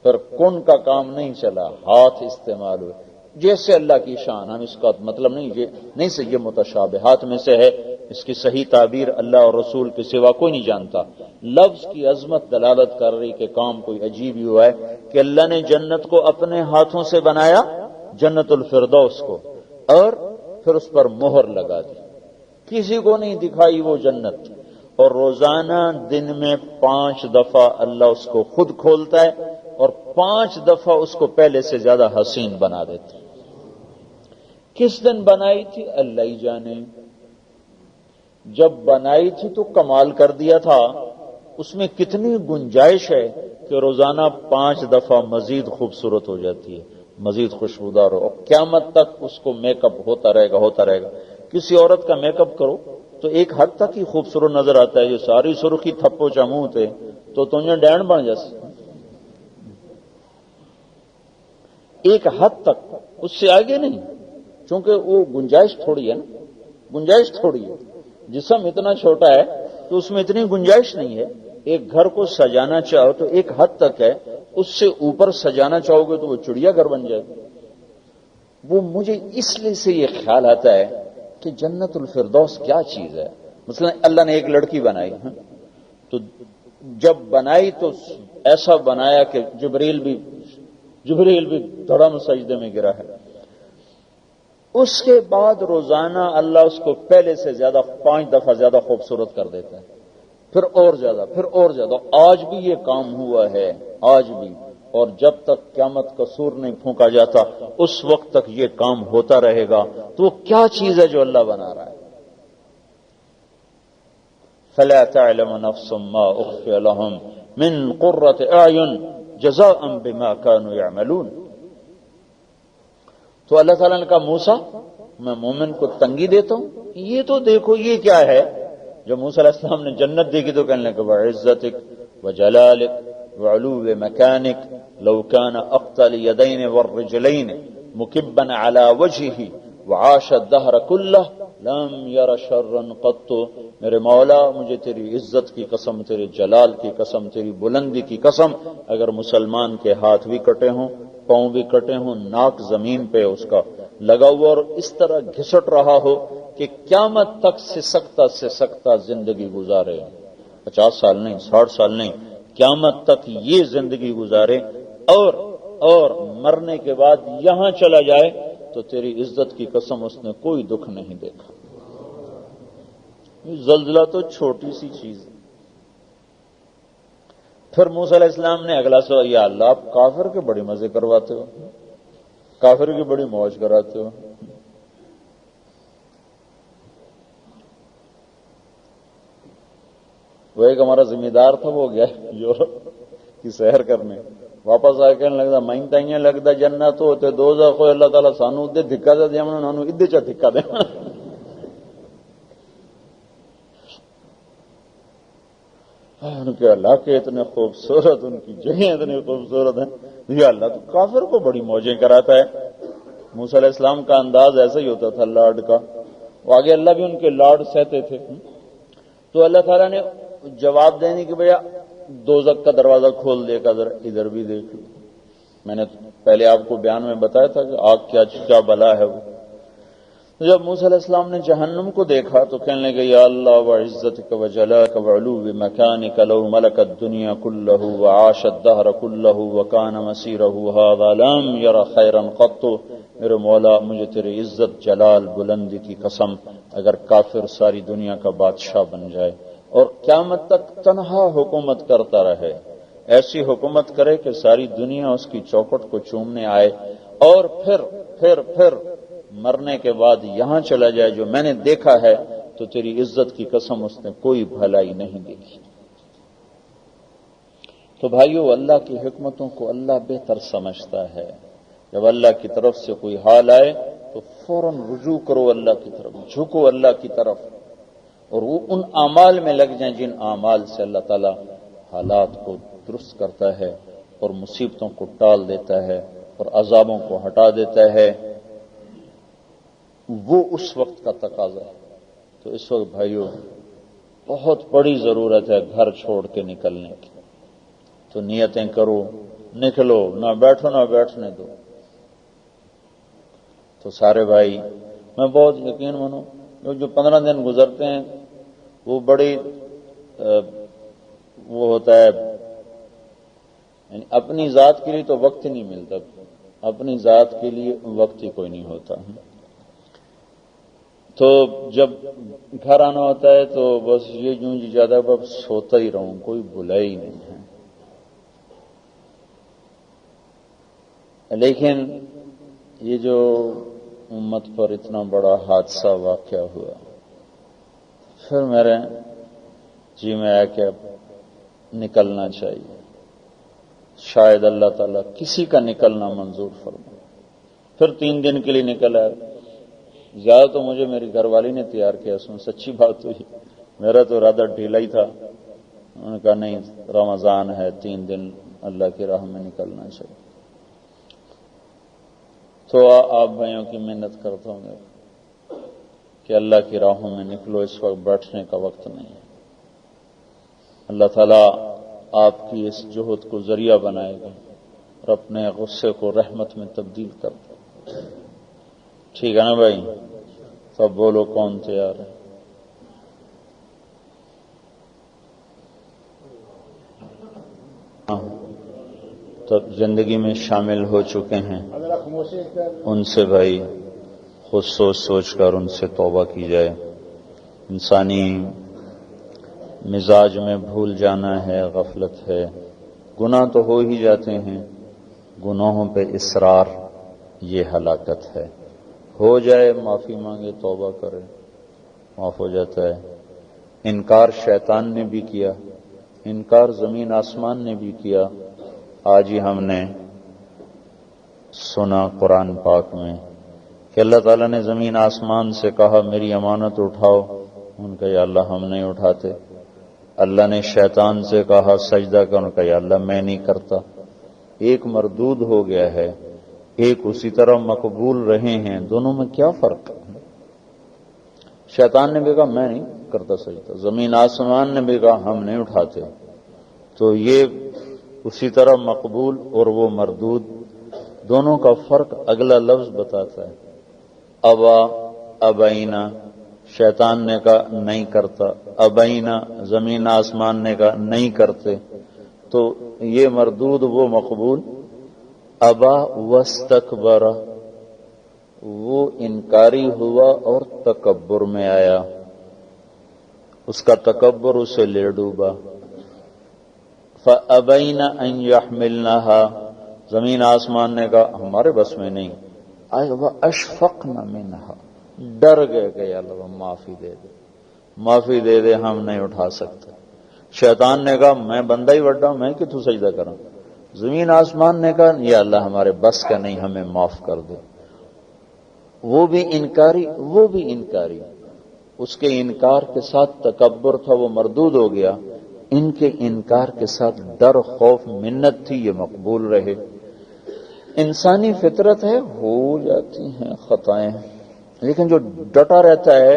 پھر کن کا کام نہیں چلا، ہاتھ استعمال ہوئے، جیسے اللہ کی شان۔ ہم اس کا مطلب نہیں سے یہ متشابہات میں سے ہے، اس کی صحیح تعبیر اللہ اور رسول کے سوا کوئی نہیں جانتا۔ لفظ کی عظمت دلالت کر رہی کہ کام کوئی عجیب ہی ہوا ہے کہ اللہ نے جنت کو اپنے ہاتھوں سے بنایا، جنت الفردوس کو، اور پھر اس پر مہر لگا دی، کسی کو نہیں دکھائی وہ جنت۔ اور روزانہ دن میں 5 دفعہ اللہ اس کو خود کھولتا ہے اور 5 دفعہ اس کو پہلے سے زیادہ حسین بنا دیتا ہے۔ کس دن بنائی تھی اللہ ہی جانے، جب بنائی تھی تو کمال کر دیا تھا، اس میں کتنی گنجائش ہے کہ روزانہ 5 دفعہ مزید خوبصورت ہو جاتی ہے، مزید خوشبودار ہو، اور قیامت تک اس کو میک اپ ہوتا رہے گا۔ کسی عورت کا میک اپ کرو تو ایک حد تک ہی خوبصورت نظر آتا ہے، جو ساری سرخی تھپو چمو تھے تو تجھے ڈینڈ بن جیسے، ایک حد تک، اس سے آگے نہیں، چونکہ وہ گنجائش تھوڑی ہے نا، گنجائش تھوڑی ہے، جسم اتنا چھوٹا ہے تو اس میں اتنی گنجائش نہیں ہے۔ ایک گھر کو سجانا چاہو تو ایک حد تک ہے، اس سے اوپر سجانا چاہو گے تو وہ چڑیا گھر بن جائے گا۔ وہ مجھے اس لیے سے یہ خیال آتا ہے کہ جنت الفردوس کیا چیز ہے۔ مثلا اللہ نے ایک لڑکی بنائی، تو جب بنائی تو ایسا بنایا کہ جبریل بھی دھڑم سجدے میں گرا ہے۔ اس کے بعد روزانہ اللہ اس کو پہلے سے زیادہ 5 دفعہ زیادہ خوبصورت کر دیتا ہے، پھر اور زیادہ، پھر اور زیادہ۔ آج بھی یہ کام ہوا ہے، آج بھی، اور جب تک قیامت کا سور نہیں پھونکا جاتا اس وقت تک یہ کام ہوتا رہے گا۔ تو وہ کیا چیز ہے جو اللہ بنا رہا ہے؟ فَلَا تَعْلَمُ نَفْسٌ مَّا أُخْفِيَ لَهُم مِّن قُرَّةِ أَعْيُنٍ جَزَاءً بِمَا كَانُوا يَعْمَلُونَ۔ تو اللہ تعالیٰ نے کہا موسیٰ میں مومن کو تنگی دیتا ہوں، یہ تو دیکھو یہ کیا ہے۔ جب موسیٰ علیہ السلام نے جنت دیکھی تو کہنے لگا وَعِزَّتِكَ وَجَلَالِكَ وَعُلُوِّ مَكَانِكَ لَوْ كَانَ أَقْطَى الْيَدَيْنِ وَالرِّجْلَيْنِ مُكِبًّا عَلَى وَجْهِهِ وَعَاشَ الدَّهْرَ كُلَّهُ لم یر شرا قط، میرے مولا مجھے تیری عزت کی قسم، تیرے جلال کی قسم، تیری بلندی کی قسم، اگر مسلمان کے ہاتھ بھی کٹے ہوں، پاؤں بھی کٹے ہوں، ناک زمین پہ اس کا لگا ہوا اور اس طرح گھسٹ رہا ہو کہ قیامت تک سسکتا زندگی گزارے، 50 سال نہیں، 60 سال نہیں، قیامت تک یہ زندگی گزارے اور مرنے کے بعد یہاں چلا جائے تو تیری عزت کی قسم اس نے کوئی دکھ نہیں دیکھا۔ زلزلہ تو چھوٹی سی چیز ہے۔ پھر موسیٰ علیہ السلام نے اگلا سوال، یا اللہ آپ کافر کے بڑی مزے کرواتے ہو، کافر کی بڑی موج کراتے ہو۔ وہ ایک ہمارا ذمہ دار تھا، وہ گیا یورپ کی سیر کرنے، واپس آ کے لگتا مائن تائیں لگتا جنت ہوتے دوزخ ہو، اللہ تعالیٰ سانو ادھے دھکا دے دیا، انہوں نے ادھے چا دھکا دے۔ ان کے اللہ کے اتنے خوبصورت، ان کی جگہیں اتنی خوبصورت ہیں، یا اللہ تو کافر کو بڑی موجیں کراتا ہے۔ موسیٰ علیہ السلام کا انداز ایسا ہی ہوتا تھا لاڈ کا، وہ آگے اللہ بھی ان کے لاڈ سہتے تھے۔ تو اللہ تعالیٰ نے جواب دینے کی بجائے دوزخ کا دروازہ کھول دے گا، ادھر بھی دیکھ لو۔ میں نے پہلے آپ کو بیان میں بتایا تھا کہ آگ کیا بلا ہے وہ۔ جب موسیٰ علیہ السلام نے جہنم کو دیکھا تو کہنے لگے، یا اللہ وعزتک وجلالک وعلو مکانک لو ملک الدنیا کلہ وعاش الدہر کلہ وکان مسیرہ ھذا لم یر خیرا قط، میرے مولا مجھے تیری عزت، جلال، بلندی کی قسم، اگر کافر ساری دنیا کا بادشاہ بن جائے اور قیامت تک تنہا حکومت کرتا رہے، ایسی حکومت کرے کہ ساری دنیا اس کی چوکھٹ کو چومنے آئے، اور پھر مرنے کے بعد یہاں چلا جائے جو میں نے دیکھا ہے، تو تیری عزت کی قسم اس نے کوئی بھلائی نہیں دیکھی۔ تو بھائیو، اللہ کی حکمتوں کو اللہ بہتر سمجھتا ہے۔ جب اللہ کی طرف سے کوئی حال آئے تو فوراً رجوع کرو اللہ کی طرف، جھکو اللہ کی طرف، اور وہ ان اعمال میں لگ جائیں جن اعمال سے اللہ تعالی حالات کو درست کرتا ہے اور مصیبتوں کو ٹال دیتا ہے اور عذابوں کو ہٹا دیتا ہے۔ وہ اس وقت کا تقاضا ہے۔ تو اس وقت بھائیو بہت بڑی ضرورت ہے گھر چھوڑ کے نکلنے کی۔ تو نیتیں کرو، نکلو، نہ بیٹھو نہ بیٹھنے دو۔ تو سارے بھائی، میں بہت یقین مانوں، جو 15 دن گزرتے ہیں وہ بڑی وہ ہوتا ہے، یعنی اپنی ذات کے لیے تو وقت ہی نہیں ملتا، اپنی ذات کے لیے وقت ہی کوئی نہیں ہوتا۔ تو جب گھر آنا ہوتا ہے تو بس یہ یوں جی زیادہ بس سوتا ہی رہوں، کوئی بلا ہی نہیں ہے۔ لیکن یہ جو امت پر اتنا بڑا حادثہ واقع ہوا، پھر میرے جی میں آیا کہ اب نکلنا چاہیے، شاید اللہ تعالیٰ کسی کا نکلنا منظور فرمائے۔ پھر 3 دن کے لیے نکل آیا۔ زیادہ تو مجھے میری گھر والی نے تیار کیا، سچی بات ہوئی، میرا تو ارادہ ڈھیلا ہی تھا۔ انہوں نے کہا نہیں، رمضان ہے، 3 دن اللہ کی راہ میں نکلنا چاہیے۔ تو آپ بھائیوں کی محنت کرتا ہوں کہ اللہ کی راہوں میں نکلو، اس وقت بیٹھنے کا وقت نہیں ہے۔ اللہ تعالیٰ آپ کی اس جہد کو ذریعہ بنائے گا اور اپنے غصے کو رحمت میں تبدیل کر دے۔ ٹھیک ہے نا بھائی؟ سب بولو کون تیار ہے؟ تب زندگی میں شامل ہو چکے ہیں ان سے بھائی خود سوچ کر ان سے توبہ کی جائے۔ انسانی مزاج میں بھول جانا ہے، غفلت ہے، گناہ تو ہو ہی جاتے ہیں، گناہوں پہ اصرار یہ ہلاکت ہے۔ ہو جائے معافی مانگے، توبہ کرے، معاف ہو جاتا ہے۔ انکار شیطان نے بھی کیا، انکار زمین آسمان نے بھی کیا۔ آج ہی ہم نے سنا قرآن پاک میں کہ اللہ تعالیٰ نے زمین آسمان سے کہا میری امانت اٹھاؤ، ان کا یا اللہ ہم نہیں اٹھاتے۔ اللہ نے شیطان سے کہا سجدہ کر، ان کا یا اللہ میں نہیں کرتا۔ ایک مردود ہو گیا ہے، ایک اسی طرح مقبول رہے ہیں، دونوں میں کیا فرق ہے؟ شیطان نے بھی کہا میں نہیں کرتا سجدہ، زمین آسمان نے بھی کہا ہم نہیں اٹھاتے. تو یہ اسی طرح مقبول اور وہ مردود دونوں کا فرق اگلا لفظ بتاتا ہے. ابا ابینا، شیطان نے کہا نہیں کرتا، ابینا زمین آسمان نے کہا نہیں کرتے. تو یہ مردود وہ مقبول. ابا واستکبر، وہ انکاری ہوا اور تکبر میں آیا، اس کا تکبر اسے لے ڈوبا. فَأَبَيْنَ أَن يَحْمِلْنَهَا، زمین آسمان نے کہا ہمارے بس میں نہیں. وَأَشْفَقْنَ مِنْهَا، ڈر گئے کہ یا اللہ معافی دے دے، معافی دے دے، ہم نہیں اٹھا سکتے. شیطان نے کہا میں بندہ ہی وڈا، میں کہ تو سجدہ کروں. زمین آسمان نے کہا یا اللہ ہمارے بس کا نہیں، ہمیں معاف کر دے. وہ بھی انکاری، وہ بھی انکاری. اس کے انکار کے ساتھ تکبر تھا، وہ مردود ہو گیا. ان کے انکار کے ساتھ ڈر، خوف، منت تھی، یہ مقبول رہے. انسانی فطرت ہے، ہو جاتی ہیں خطائیں، لیکن جو ڈٹا رہتا ہے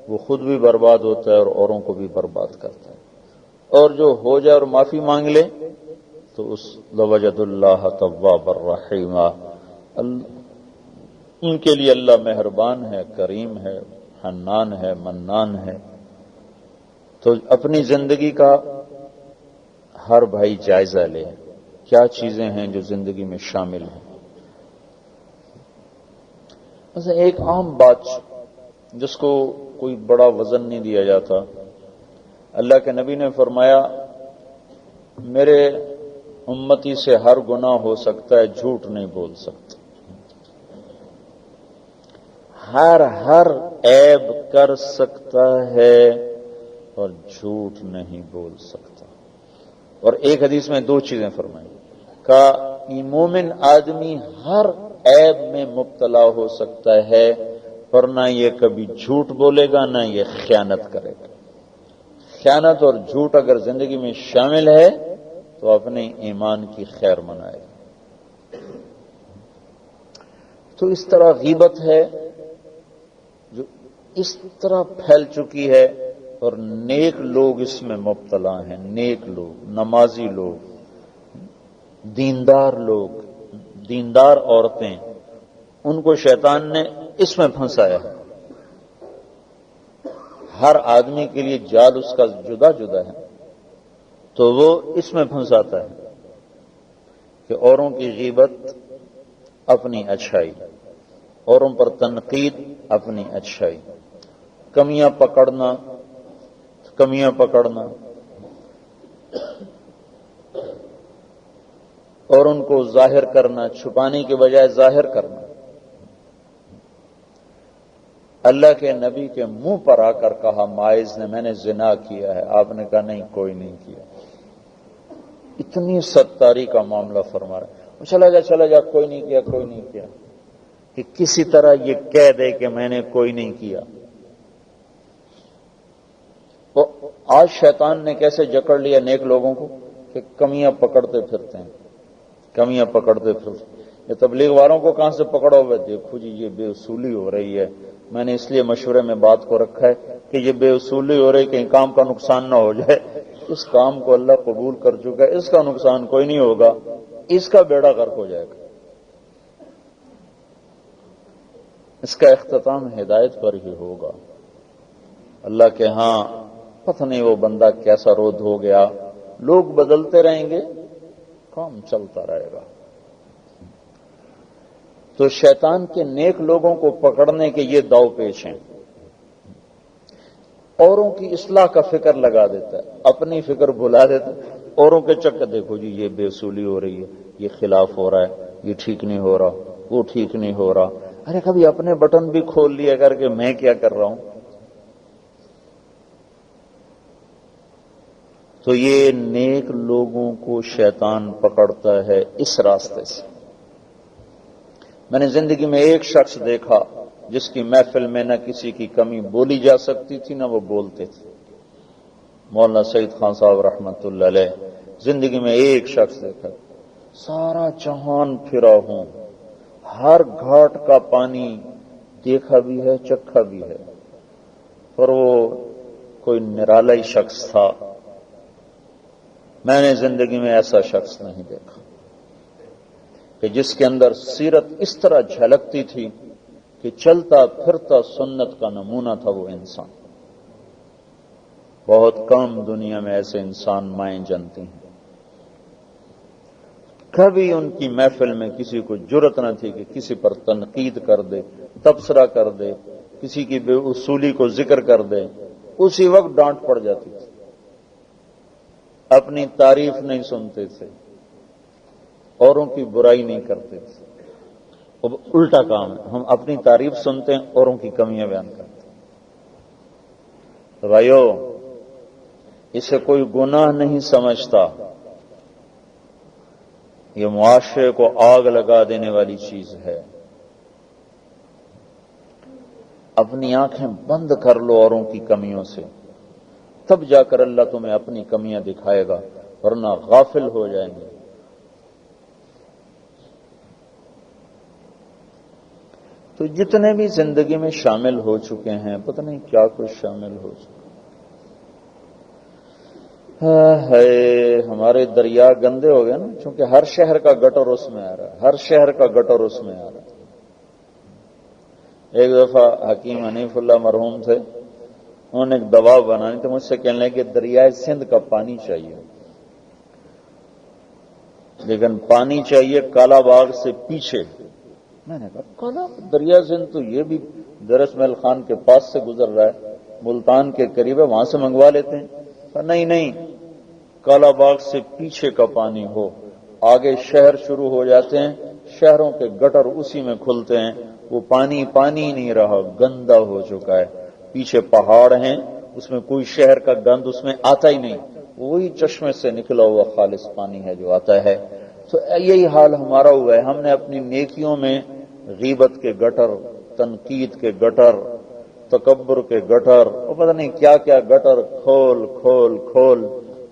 وہ خود بھی برباد ہوتا ہے اور اوروں کو بھی برباد کرتا ہے. اور جو ہو جائے اور معافی مانگ لے تو اس لوجد اللہ تواب الرحیم، ان کے لیے اللہ مہربان ہے، کریم ہے، حنان ہے، منان ہے. تو اپنی زندگی کا ہر بھائی جائزہ لے، کیا چیزیں ہیں جو زندگی میں شامل ہیں. مثلا ایک عام بات جس کو کوئی بڑا وزن نہیں دیا جاتا، اللہ کے نبی نے فرمایا میرے امتی سے ہر گناہ ہو سکتا ہے، جھوٹ نہیں بول سکتا. ہر عیب کر سکتا ہے اور جھوٹ نہیں بول سکتا. اور ایک حدیث میں دو چیزیں فرمائی، کہ مومن آدمی ہر عیب میں مبتلا ہو سکتا ہے، پر نہ یہ کبھی جھوٹ بولے گا، نہ یہ خیانت کرے گا. خیانت اور جھوٹ اگر زندگی میں شامل ہے تو اپنے ایمان کی خیر منائے. تو اس طرح غیبت ہے جو اس طرح پھیل چکی ہے، اور نیک لوگ اس میں مبتلا ہیں. نیک لوگ، نمازی لوگ، دیندار لوگ، دیندار عورتیں، ان کو شیطان نے اس میں پھنسایا ہے. ہر آدمی کے لیے جال اس کا جدا جدا ہے، تو وہ اس میں پھنساتا ہے کہ اوروں کی غیبت اپنی اچھائی، اوروں پر تنقید اپنی اچھائی، کمیاں پکڑنا اور ان کو ظاہر کرنا، چھپانے کے بجائے ظاہر کرنا. اللہ کے نبی کے منہ پر آ کر کہا مائز نے میں نے زنا کیا ہے، آپ نے کہا نہیں کوئی نہیں کیا. اتنی ستاری کا معاملہ فرما رہا ہے. چلا جا کوئی نہیں کیا، کہ کسی طرح یہ کہہ دے کہ میں نے کوئی نہیں کیا. تو آج شیطان نے کیسے جکڑ لیا نیک لوگوں کو کہ کمیاں پکڑتے پھرتے ہیں. یہ تبلیغ والوں کو کہاں سے پکڑو ہوئے، دیکھو جی یہ بے اصولی ہو رہی ہے. میں نے اس لیے مشورے میں بات کو رکھا ہے کہ یہ بے اصولی ہو رہی، کہیں کام کا نقصان نہ ہو جائے. اس کام کو اللہ قبول کر چکا ہے، اس کا نقصان کوئی نہیں ہوگا، اس کا بیڑا غرق ہو جائے گا. اس کا اختتام ہدایت پر ہی ہوگا. اللہ کے ہاں پتہ نہیں وہ بندہ کیسا رود ہو گیا. لوگ بدلتے رہیں گے، کام چلتا رہے گا. تو شیطان کے نیک لوگوں کو پکڑنے کے یہ داؤ پیش ہیں. اوروں کی اصلاح کا فکر لگا دیتا ہے، اپنی فکر بھلا دیتا ہے. اوروں کے چکر، دیکھو جی یہ بے اصولی ہو رہی ہے، یہ خلاف ہو رہا ہے، یہ ٹھیک نہیں ہو رہا، وہ ٹھیک نہیں ہو رہا. ارے کبھی اپنے بٹن بھی کھول لیا کر کے میں کیا کر رہا ہوں. تو یہ نیک لوگوں کو شیطان پکڑتا ہے اس راستے سے. میں نے زندگی میں ایک شخص دیکھا جس کی محفل میں نہ کسی کی کمی بولی جا سکتی تھی نہ وہ بولتے تھے. مولانا سعید خان صاحب رحمت اللہ علیہ. زندگی میں ایک شخص دیکھا، سارا جہان پھرا ہوں، ہر گھاٹ کا پانی دیکھا بھی ہے، چکھا بھی ہے، اور وہ کوئی نرالا ہی شخص تھا. میں نے زندگی میں ایسا شخص نہیں دیکھا کہ جس کے اندر سیرت اس طرح جھلکتی تھی کہ چلتا پھرتا سنت کا نمونہ تھا وہ انسان. بہت کم دنیا میں ایسے انسان مائیں جنتی ہیں. کبھی ان کی محفل میں کسی کو جرت نہ تھی کہ کسی پر تنقید کر دے، تبصرہ کر دے، کسی کی بے اصولی کو ذکر کر دے. اسی وقت ڈانٹ پڑ جاتی تھی. اپنی تعریف نہیں سنتے تھے، اوروں کی برائی نہیں کرتے تھے. اب الٹا کام ہے، ہم اپنی تعریف سنتے ہیں، اوروں کی کمیاں بیان کرتے ہیں. تو بھائیو، اسے کوئی گناہ نہیں سمجھتا. یہ معاشرے کو آگ لگا دینے والی چیز ہے. اپنی آنکھیں بند کر لو اوروں کی کمیوں سے، تب جا کر اللہ تمہیں اپنی کمیاں دکھائے گا، ورنہ غافل ہو جائیں گے. تو جتنے بھی زندگی میں شامل ہو چکے ہیں، پتہ نہیں کیا کچھ شامل ہو چکا ہے. ہمارے دریا گندے ہو گئے نا، چونکہ ہر شہر کا گٹر اس میں آ رہا ہے، ہر شہر کا گٹر اس میں آ رہا ہے. ایک دفعہ حکیم حنیف اللہ مرحوم تھے، انہوں نے ایک دوا بنانی تو مجھ سے کہنے لگے کہ دریائے سندھ کا پانی چاہیے، لیکن پانی چاہیے کالا باغ سے پیچھے. میں نے کہا کالا دریا سندھ تو یہ بھی درس محل خان کے پاس سے گزر رہا ہے، ملتان کے قریب ہے، وہاں سے منگوا لیتے ہیں. نہیں، کالا باغ سے پیچھے کا پانی ہو. آگے شہر شروع ہو جاتے ہیں، شہروں کے گٹر اسی میں کھلتے ہیں. وہ پانی نہیں رہا، گندا ہو چکا ہے. پیچھے پہاڑ ہیں، اس میں کوئی شہر کا گند اس میں آتا ہی نہیں، وہی چشمے سے نکلا ہوا خالص پانی ہے جو آتا ہے. تو یہی حال ہمارا ہوا ہے. ہم نے اپنی نیکیوں میں غیبت کے گٹر، تنقید کے گٹر، تکبر کے گٹر، اور پتہ نہیں کیا کیا گٹر کھول کھول کھول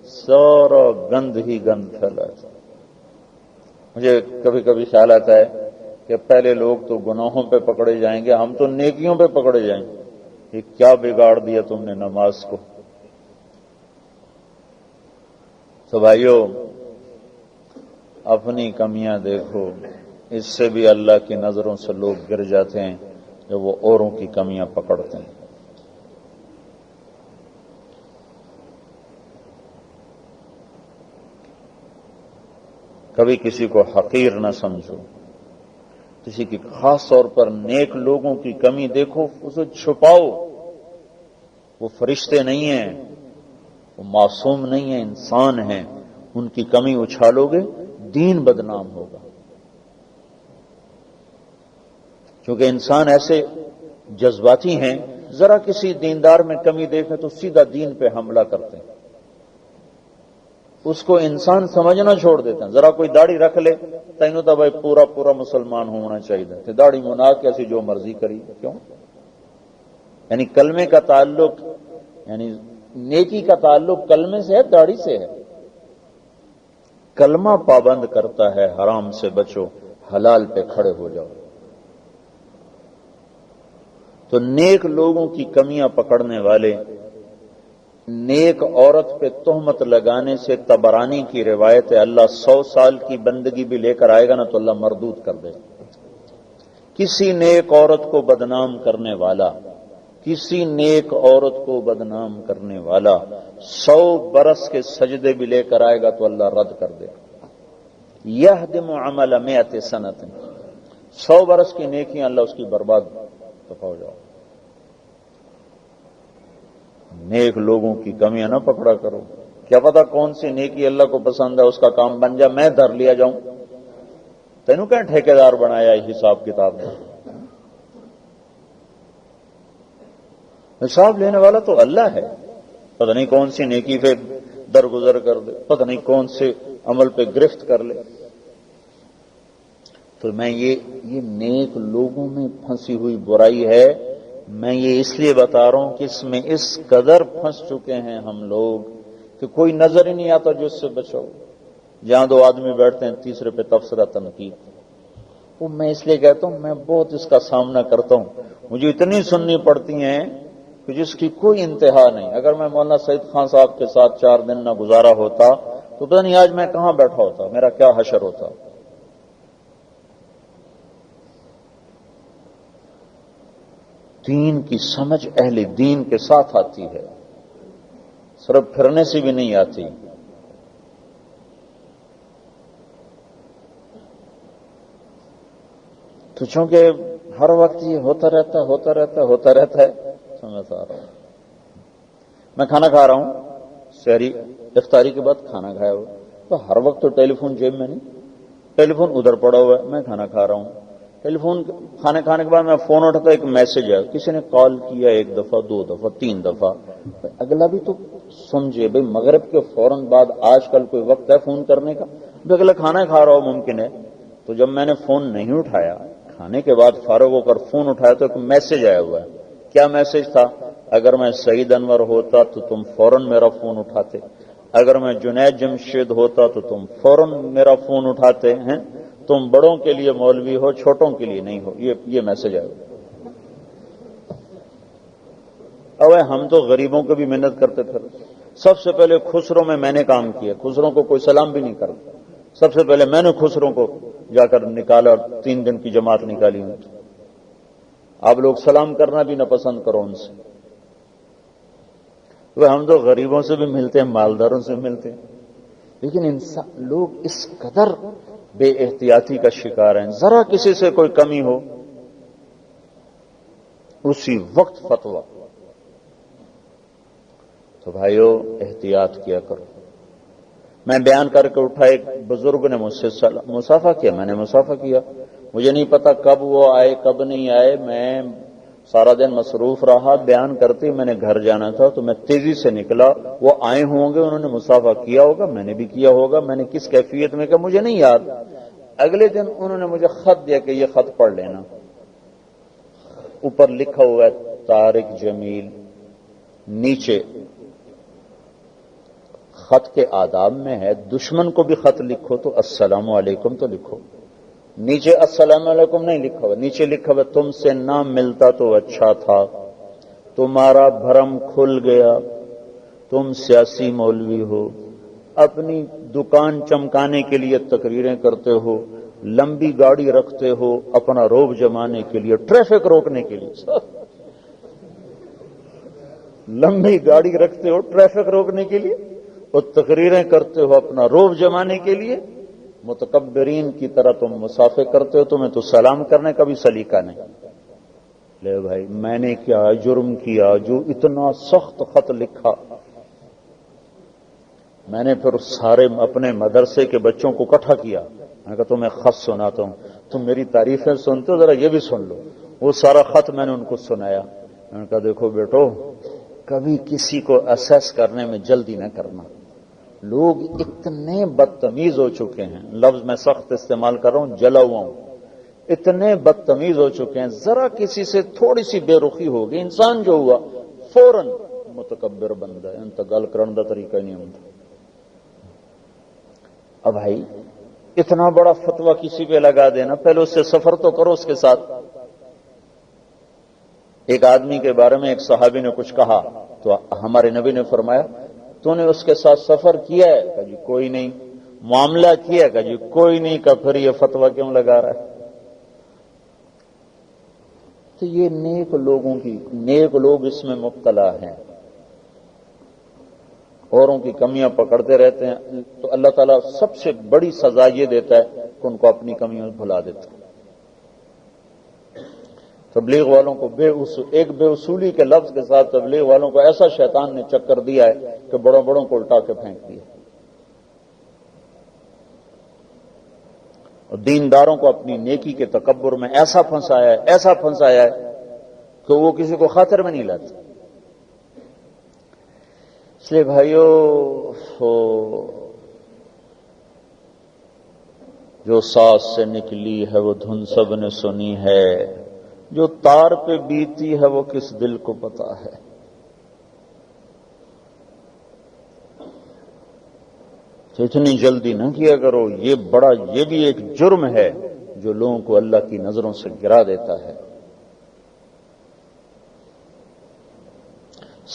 سارا گند ہی گند پھیلا ہے. مجھے کبھی کبھی خیال آتا ہے کہ پہلے لوگ تو گناہوں پہ پکڑے جائیں گے، ہم تو نیکیوں پہ پکڑے جائیں گے. یہ کیا بگاڑ دیا تم نے نماز کو. تو بھائیو، اپنی کمیاں دیکھو. اس سے بھی اللہ کی نظروں سے لوگ گر جاتے ہیں جب وہ اوروں کی کمیاں پکڑتے ہیں. کبھی کسی کو حقیر نہ سمجھو، کسی کی خاص طور پر نیک لوگوں کی کمی دیکھو، اسے چھپاؤ. وہ فرشتے نہیں ہیں، وہ معصوم نہیں ہیں، انسان ہیں. ان کی کمی اچھالو گے، دین بدنام ہوگا. کیونکہ انسان ایسے جذباتی ہیں، ذرا کسی دیندار میں کمی دیکھیں تو سیدھا دین پہ حملہ کرتے ہیں. اس کو انسان سمجھنا چھوڑ دیتے ہیں. ذرا کوئی داڑھی رکھ لے، تینوں تو بھائی پورا مسلمان ہونا چاہیے، داڑھی منا کے ایسی جو مرضی کری. کیوں؟ یعنی کلمے کا تعلق، یعنی نیکی کا تعلق کلمے سے ہے، داڑھی سے ہے. کلمہ پابند کرتا ہے حرام سے بچو، حلال پہ کھڑے ہو جاؤ. تو نیک لوگوں کی کمیاں پکڑنے والے، نیک عورت پہ تہمت لگانے سے طبرانی کی روایت ہے اللہ 100 سال کی بندگی بھی لے کر آئے گا نا تو اللہ مردود کر دے. کسی نیک عورت کو بدنام کرنے والا، کسی نیک عورت کو بدنام کرنے والا 100 برس کے سجدے بھی لے کر آئے گا تو اللہ رد کر دے. یہدم عمل 100 سنۃ، 100 برس کی نیکیاں اللہ اس کی برباد ہو جاؤ. نیک لوگوں کی کمیاں نہ پکڑا کرو. کیا پتا کون سی نیکی اللہ کو پسند ہے، اس کا کام بن جائے، میں دھر لیا جاؤں. تینوں کیا ٹھیکیدار بنایا حساب کتاب میں؟ حساب لینے والا تو اللہ ہے. پتہ نہیں کون سی نیکی پہ درگزر کر دے، پتہ نہیں کون سے عمل پہ گرفت کر لے. تو میں یہ نیک لوگوں میں پھنسی ہوئی برائی ہے. میں یہ اس لیے بتا رہا ہوں کہ اس میں اس قدر پھنس چکے ہیں ہم لوگ کہ کوئی نظر ہی نہیں آتا جو اس سے بچو. جہاں 2 آدمی بیٹھتے ہیں، تیسرے پہ تبصرہ تنقید. وہ میں اس لیے کہتا ہوں، میں بہت اس کا سامنا کرتا ہوں. مجھے اتنی سننی پڑتی ہیں کہ جس کی کوئی انتہا نہیں. اگر میں مولانا سعید خان صاحب کے ساتھ 4 دن نہ گزارا ہوتا تو پتہ نہیں آج میں کہاں بیٹھا ہوتا، میرا کیا حشر ہوتا. دین کی سمجھ اہل دین کے ساتھ آتی ہے، صرف پھرنے سے بھی نہیں آتی. تو چونکہ ہر وقت یہ ہوتا رہتا ہے سمجھتا آ رہا ہوں. میں کھانا کھا رہا ہوں، سحری افطاری کے بعد کھانا کھایا ہوا، تو ہر وقت تو ٹیلی فون جیب میں نہیں، ٹیلی فون ادھر پڑا ہوا ہے، میں کھانا کھا رہا ہوں. ٹیلی فون کھانے کے بعد میں فون اٹھاتا، ایک میسج ہے، کسی نے کال کیا 1 دفعہ 2 دفعہ 3 دفعہ، اگلا بھی تو سمجھے بھائی مغرب کے فوراً بعد آج کل کوئی وقت ہے فون کرنے کا؟ اگلا کھانا کھا رہا ہو ممکن ہے. تو جب میں نے فون نہیں اٹھایا، کھانے کے بعد فارغ ہو کر فون اٹھایا تو ایک میسج آیا ہوا ہے. کیا میسج تھا؟ اگر میں سعید انور ہوتا تو تم فوراً میرا فون اٹھاتے، اگر میں جنید جمشید ہوتا تو تم فوراً میرا فون اٹھاتے ہیں، تم بڑوں کے لیے مولوی ہو، چھوٹوں کے لیے نہیں ہو. یہ میسج آیا. اب ہم تو غریبوں کو بھی محنت کرتے تھے. سب سے پہلے خسرو میں نے کام کیا، خسرو کو کوئی سلام بھی نہیں کرتا. سب سے پہلے میں نے خسرو کو جا کر نکالا، 3 دن کی جماعت نکالی. آپ لوگ سلام کرنا بھی نہ پسند کرو ان سے. ہم تو غریبوں سے بھی ملتے ہیں، مالداروں سے ملتے ہیں، لیکن لوگ اس قدر بے احتیاطی کا شکار ہیں. ذرا کسی سے کوئی کمی ہو اسی وقت فتویٰ. تو بھائیو احتیاط کیا کرو. میں بیان کر کے اٹھا، ایک بزرگ نے مجھ سے مصافحہ کیا، میں نے مصافحہ کیا. مجھے نہیں پتا کب وہ آئے کب نہیں آئے، میں سارا دن مصروف رہا. بیان کرتے میں نے گھر جانا تھا تو میں تیزی سے نکلا. وہ آئے ہوں گے، انہوں نے مصافحہ کیا ہوگا، میں نے بھی کیا ہوگا. میں نے کس کیفیت میں کہا مجھے نہیں یاد. اگلے دن انہوں نے مجھے خط دیا کہ یہ خط پڑھ لینا. اوپر لکھا ہوا ہے طارق جمیل، نیچے خط کے آداب میں ہے دشمن کو بھی خط لکھو تو السلام علیکم تو لکھو. نیچے السلام علیکم نہیں لکھا ہوا، نیچے لکھا ہوا تم سے نہ ملتا تو اچھا تھا، تمہارا بھرم کھل گیا، تم سیاسی مولوی ہو، اپنی دکان چمکانے کے لیے تقریریں کرتے ہو، لمبی گاڑی رکھتے ہو اپنا روب جمانے کے لیے، ٹریفک روکنے کے لیے. لمبی گاڑی رکھتے ہو ٹریفک روکنے کے لیے، اور تقریریں کرتے ہو اپنا روب جمانے کے لیے. متکبرین کی طرح تم مصافحے کرتے ہو، تمہیں تو سلام کرنے کا بھی سلیقہ نہیں. لے بھائی میں نے کیا جرم کیا جو اتنا سخت خط لکھا؟ میں نے پھر سارے اپنے مدرسے کے بچوں کو اکٹھا کیا. میں نے کہا تمہیں خط سناتا ہوں، تم میری تعریفیں سنتے ہو، ذرا یہ بھی سن لو. وہ سارا خط میں نے ان کو سنایا. میں نے کہا دیکھو بیٹو، کبھی کسی کو اسیس کرنے میں جلدی نہ کرنا. لوگ اتنے بدتمیز ہو چکے ہیں، لفظ میں سخت استعمال کر رہا ہوں، جلا ہوا ہوں، اتنے بدتمیز ہو چکے ہیں. ذرا کسی سے تھوڑی سی بے رخی ہوگی، انسان جو ہوا فوراً متکبر بنتا ہے. انتقال کرنے کا طریقہ نہیں ہوتا. اب بھائی اتنا بڑا فتویٰ کسی پہ لگا دینا، پہلے اس سے سفر تو کرو اس کے ساتھ. ایک آدمی کے بارے میں ایک صحابی نے کچھ کہا تو ہمارے نبی نے فرمایا تو نے اس کے ساتھ سفر کیا ہے؟ کہ جی کوئی نہیں. معاملہ کیا ہے؟ کہ جی کوئی نہیں. کہ پھر یہ فتویٰ کیوں لگا رہا ہے؟ تو یہ نیک لوگ اس میں مبتلا ہیں، اوروں کی کمیاں پکڑتے رہتے ہیں. تو اللہ تعالیٰ سب سے بڑی سزا یہ دیتا ہے کہ ان کو اپنی کمیوں بھلا دیتا ہے. تبلیغ والوں کو ایک بے اصولی کے لفظ کے ساتھ تبلیغ والوں کو ایسا شیطان نے چکر دیا ہے کہ بڑوں کو الٹا کے پھینک دیا. اور دینداروں کو اپنی نیکی کے تکبر میں ایسا پھنسایا ہے کہ وہ کسی کو خاطر میں نہیں لاتے. اس لیے بھائیو، جو ساز سے نکلی ہے وہ دھن سب نے سنی ہے، جو تار پہ بیتی ہے وہ کس دل کو پتا ہے. تو اتنی جلدی نہ کیا کرو. یہ بھی ایک جرم ہے جو لوگوں کو اللہ کی نظروں سے گرا دیتا ہے.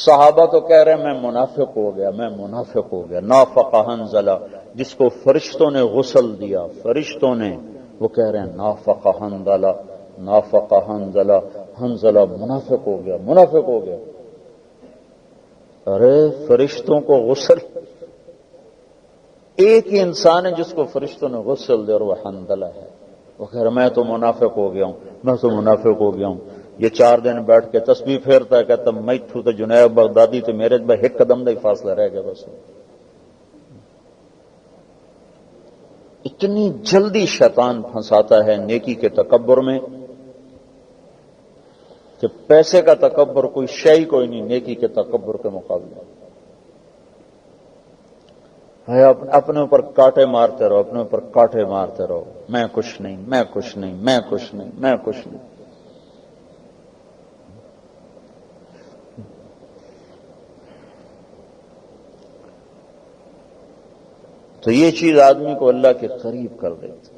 صحابہ تو کہہ رہے ہیں میں منافق ہو گیا، میں منافق ہو گیا. نافق حنظلہ، جس کو فرشتوں نے غسل دیا، فرشتوں نے، وہ کہہ رہے ہیں نافق حنظلہ، نافق حنظلہ، حنظلہ منافق ہو گیا، منافق ہو گیا. ارے فرشتوں کو غسل، ایک ہی انسان ہے جس کو فرشتوں نے غسل دیا اور وہ حنظلہ ہے. وہ کہہ رہا میں تو منافق ہو گیا ہوں، میں تو منافق ہو گیا ہوں. یہ 4 دن بیٹھ کے تسبیح پھیرتا ہے، کہتا میں تھو تو جنید بغدادی تو میرے ایک قدم کا ہی فاصلہ رہ گیا بس. اتنی جلدی شیطان پھنساتا ہے نیکی کے تکبر میں کہ پیسے کا تکبر کوئی شے کوئی نہیں نیکی کے تکبر کے مقابلے. اپنے اوپر کاٹے مارتے رہو، اپنے اوپر کاٹے مارتے رہو، میں کچھ نہیں، میں کچھ نہیں، میں کچھ نہیں، میں کچھ نہیں. تو یہ چیز آدمی کو اللہ کے قریب کر دیتی.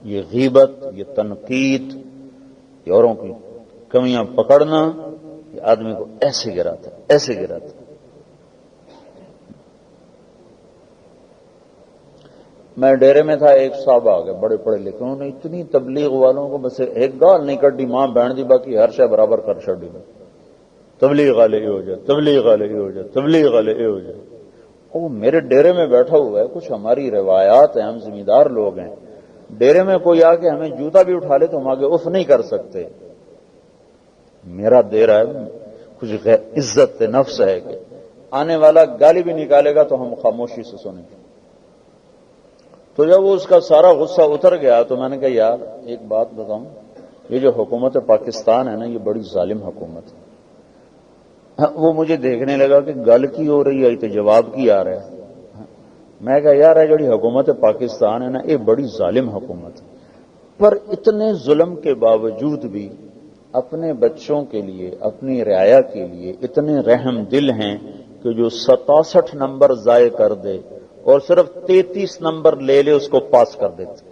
یہ غیبت، یہ تنقید، یہ اوروں کی کمیاں پکڑنا، یہ آدمی کو ایسے گراتا ہے، ایسے گراتا ہے. میں ڈیرے میں تھا، ایک صاحب آ گئے بڑے پڑھے لکھے، انہوں نے اتنی تبلیغ والوں کو بس ایک گال نہیں کٹی، ماں بہن دی باقی ہر شے برابر کر چھڑی. تبلیغ والے یہ ہو جائے، تبلیغ والے یہ ہو جائے، تبلیغ والے یہ ہو جائے. وہ میرے ڈیرے میں بیٹھا ہوا ہے، کچھ ہماری روایات ہیں، ہم زمیندار لوگ ہیں. ڈیرے میں کوئی آ کے ہمیں جوتا بھی اٹھا لے تو ہم آگے اف نہیں کر سکتے. میرا ڈیرا ہے، کچھ عزت نفس ہے کہ آنے والا گالی بھی نکالے گا تو ہم خاموشی سے سنیں. تو جب وہ اس کا سارا غصہ اتر گیا تو میں نے کہا یار ایک بات بتاؤں، یہ جو حکومت پاکستان ہے نا، یہ بڑی ظالم حکومت ہے. وہ مجھے دیکھنے لگا کہ گل کی ہو رہی ہے تو جواب کی آ رہا ہے. میں کہا یار ہے جڑی حکومت پاکستان ہے نا، یہ بڑی ظالم حکومت ہے، پر اتنے ظلم کے باوجود بھی اپنے بچوں کے لیے، اپنی رعایا کے لیے اتنے رحم دل ہیں کہ جو 67 نمبر ضائع کر دے اور صرف 33 نمبر لے لے اس کو پاس کر دیتے.